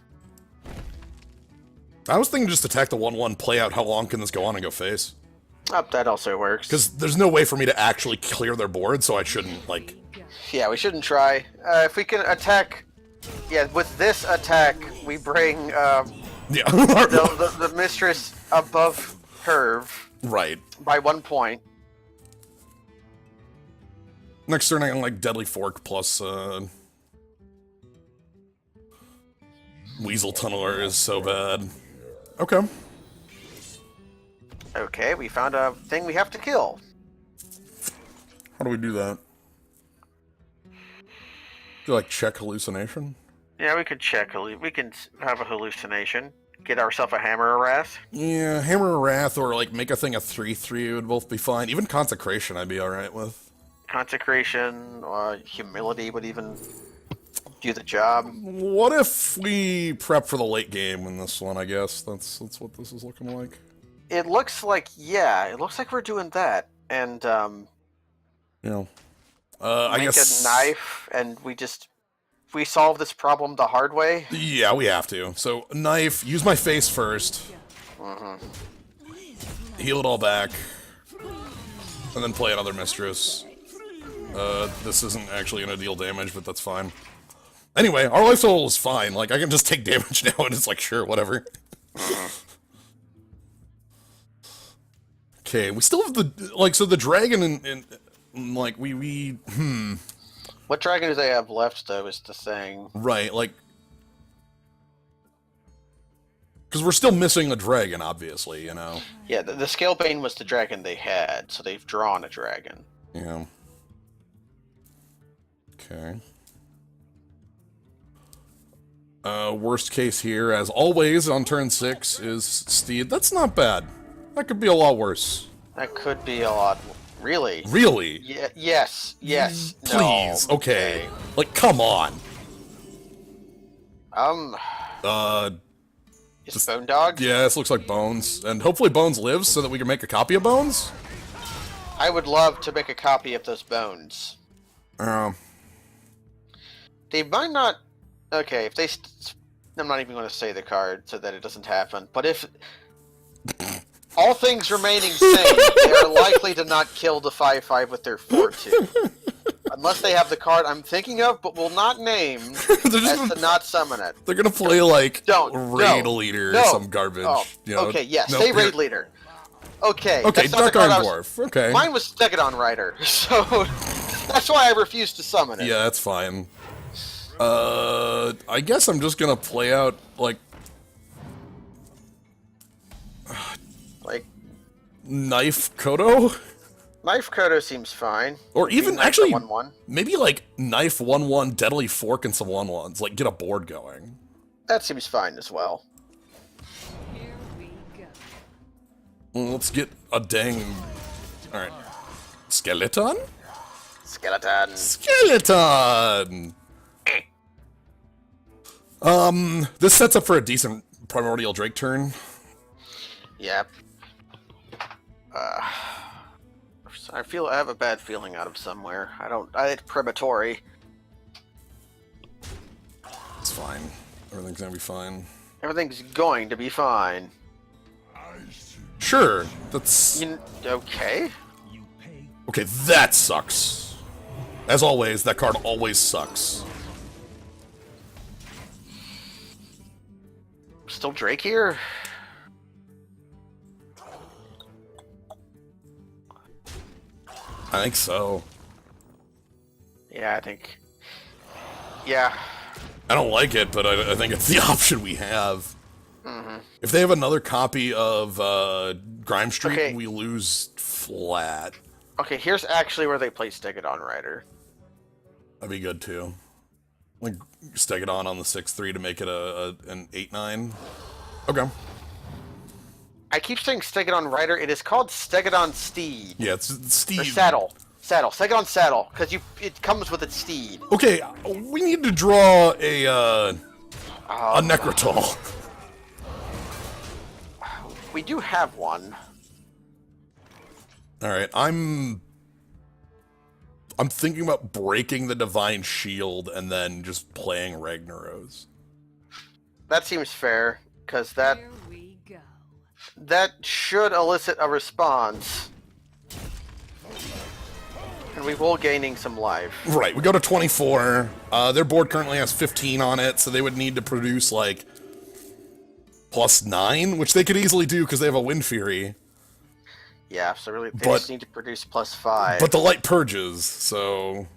I was thinking just attack the 1/1, play out how long can this go on and go face. Oh, that also works. Because there's no way for me to actually clear their board, so I shouldn't, like... Yeah, we shouldn't try. If we can attack... Yeah, with this attack, we bring Yeah. the mistress above curve Right. by 1 point. Next turn I can, like, Deadly Fork plus, Weasel Tunneler is so bad. Okay. Okay, we found a thing we have to kill. How do we do that? Do like check hallucination? Yeah, we could check. We can have a hallucination. Get ourselves a Hammer of Wrath. Yeah, Hammer of Wrath or like make a thing a 3/3 would both be fine. Even Consecration I'd be alright with. Consecration, Humility would even do the job. What if we prep for the late game in this one, I guess? That's what this is looking like. It looks like, yeah, it looks like we're doing that. And, You know. I make guess... a knife, and we solve this problem the hard way. Yeah, we have to. So, knife, use my face first. Heal it all back. And then play another mistress. This isn't actually gonna deal damage, but that's fine. Anyway, our life total is fine. Like, I can just take damage now, and it's like, sure, whatever. Okay, we still have the... Like, so the dragon and like, What dragon do they have left, though, is the thing. Right, like... Because we're still missing a dragon, obviously, you know? Yeah, the Scalebane was the dragon they had, so they've drawn a dragon. Yeah. Okay. Worst case here, as always, on turn 6, is Steed. That's not bad. That could be a lot worse. That could be a lot... Really? Really? Yes. Please, no. okay. Like, come on. Is Bone Dog? Yeah, this looks like Bones. And hopefully Bones lives so that we can make a copy of Bones. I would love to make a copy of those bones. They might not... Okay, if they... I'm not even going to say the card so that it doesn't happen. But if... all things remaining same, they are likely to not kill the 5/5 with their 4/2. Unless they have the card I'm thinking of, but will not name as to not summon it. They're gonna play like Don't. Raid Leader or some garbage. Oh, you know? okay, yes, Nope, say here- Raid Leader. Okay, Okay, that's not Dark the card Iron I was- Dwarf. Okay. Mine was Stegadon Rider, so that's why I refused to summon it. Yeah, that's fine. I guess I'm just gonna play out like Like, Knife Kodo, Knife Kodo seems fine. or even Knife actually 1/1. maybe like Knife 1/1, Deadly Fork, and some 1/1s. Like get a board going. That seems fine as well. Here we go. Well, let's get a dang. All right, Skeleton. Skeleton. Skeleton. This sets up for a decent Primordial Drake turn. Yep. I feel I have a bad feeling out of somewhere. It's Prematory. It's fine. Everything's gonna be fine. Everything's going to be fine. Sure, that's... Okay? Okay, that sucks. As always, that card always sucks. Still Drake here? I think so. Yeah, I think. Yeah. I don't like it, but I think it's the option we have. Mm-hmm. If they have another copy of Grime Street, Okay. we lose flat. Okay, here's actually where they play Stegadon Rider. That'd be good, too. Like, Stegadon on the 6/3 to make it an 8/9. Okay. I keep saying Stegadon Rider. It is called Stegadon Steed. Yeah, it's Or Steve. Saddle. Stegadon Saddle, because it comes with its steed. Okay, we need to draw a Necrotol. We do have one. Alright, I'm thinking about breaking the Divine Shield and then just playing Ragnaros. That seems fair, because that Here we go. should elicit a response. And we will gaining some life. Right, we go to 24. Their board currently has 15 on it, so they would need to produce, like, +9, which they could easily do because they have a Wind Fury. Yeah, so really, they But- just need to produce +5. But the light purges, so...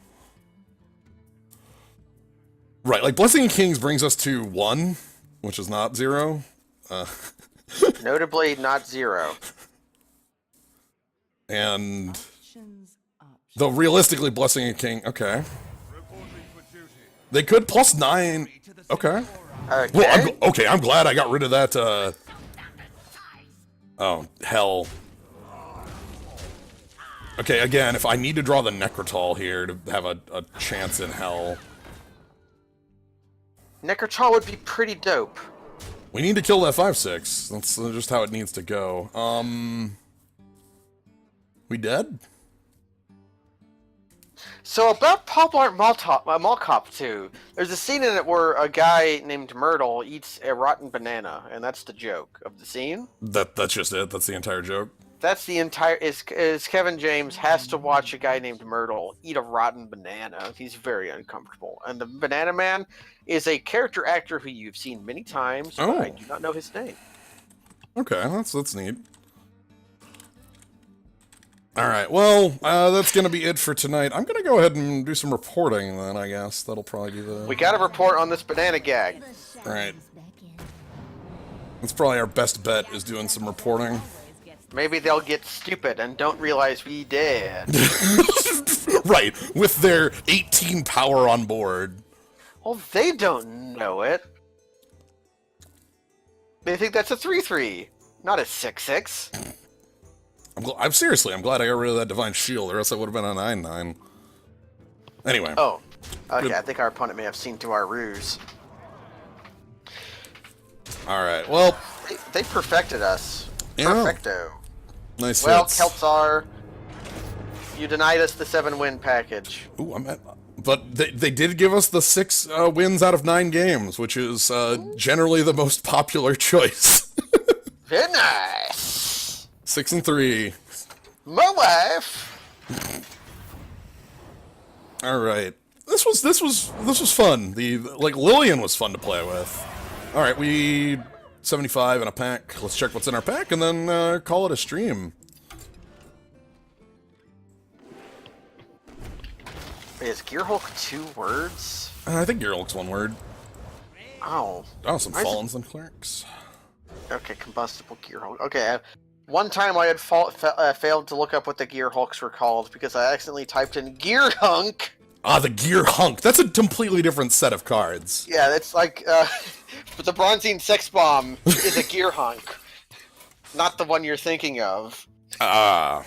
Right, like, Blessing of Kings brings us to 1, which is not 0. Notably, not 0. And... Options, options. Though, realistically, Blessing of King... Okay. They could +9... Okay. Okay. Well, I'm glad I got rid of that, Oh, hell. Okay, again, if I need to draw the Necrotol here to have a chance in hell... Necrotol would be pretty dope. We need to kill that 5/6. That's just how it needs to go. We dead? So about Poplar Mallcop 2, there's a scene in it where a guy named Myrtle eats a rotten banana, and that's the joke of the scene. That's just it? That's the entire joke? That's the entire is Kevin James has to watch a guy named Myrtle eat a rotten banana. He's very uncomfortable. And the Banana Man is a character actor who you've seen many times, but I Oh. do not know his name. Okay, that's neat. Alright, well, that's gonna be it for tonight. I'm gonna go ahead and do some reporting then, I guess. That'll probably be the... We got to report on this banana gag. Alright. That's probably our best bet, is doing some reporting. Maybe they'll get stupid and don't realize we did. Right, with their 18 power on board. Well, they don't know it. They think that's a 3/3, not a 6/6. I'm seriously, I'm glad I got rid of that Divine Shield, or else it would have been a 9/9. Anyway. Oh, okay. Good. I think our opponent may have seen through our ruse. All right. Well, They perfected us. Yeah. Perfecto. nice Well, hits. Keltsar, you denied us the 7-win package. Ooh, I'm at, but they did give us the 6 wins out of 9 games, which is generally the most popular choice. Very nice. 6 and 3. My wife. All right. This was fun. Lillian was fun to play with. All right, we 75 in a pack. Let's check what's in our pack and then call it a stream. Wait, is Gearhulk 2 words? I think Gearhulk's 1 word. Oh. Oh, some Why is it- Fallens and Clerics. Okay, combustible Gearhulk. Okay, one time I had failed to look up what the Gearhulks were called because I accidentally typed in Gearhunk. Ah, the Gear Hunk. That's a completely different set of cards. Yeah, it's like the Bronzine Sex Bomb is a Gearhunk, not the one you're thinking of. Ah.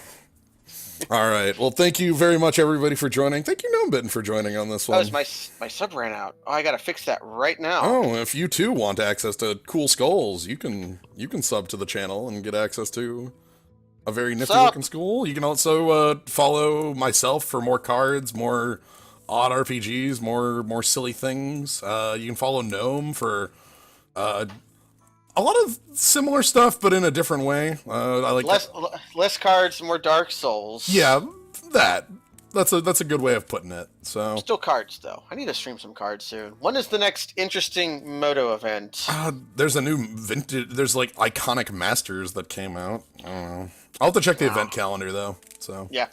All right. Well, thank you very much, everybody, for joining. Thank you, Gnomebitten, for joining on this That one. was my sub ran out. Oh, I gotta fix that right now. Oh, if you too want access to cool skulls, you can sub to the channel and get access to a very nifty looking skull. You can also follow myself for more cards, more odd RPGs, more silly things. You can follow Gnome for a lot of similar stuff, but in a different way. I like less cards, more Dark Souls. Yeah, that's a good way of putting it. So Still cards though. I need to stream some cards soon. When is the next interesting Moto event? there's a new vintage. There's like iconic masters that came out. I don't know. I'll have to check the event calendar though. So Yeah,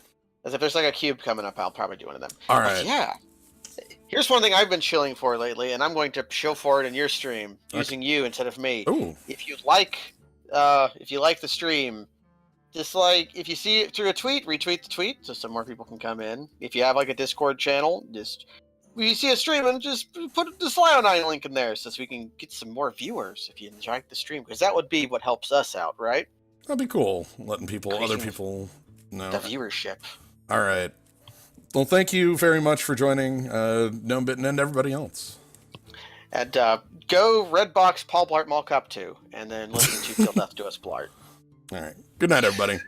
as if there's like a cube coming up, I'll probably do one of them. all But right. yeah. Here's one thing I've been chilling for lately, and I'm going to show for it in your stream using you instead of me. Ooh. If you like the stream, just like if you see it through a tweet, retweet the tweet so some more people can come in. If you have like a Discord channel, just when you see a stream and just put the Slio9 link in there so we can get some more viewers if you enjoy the stream, because that would be what helps us out, right? That'd be cool. Letting other Increasing people know. The viewership. All right. Well, thank you very much for joining, Gnomebitten and everybody else. And go Redbox Paul Blart Mall Cop 2, and then listen to Till Death Do Us Blart. All right. Good night, everybody.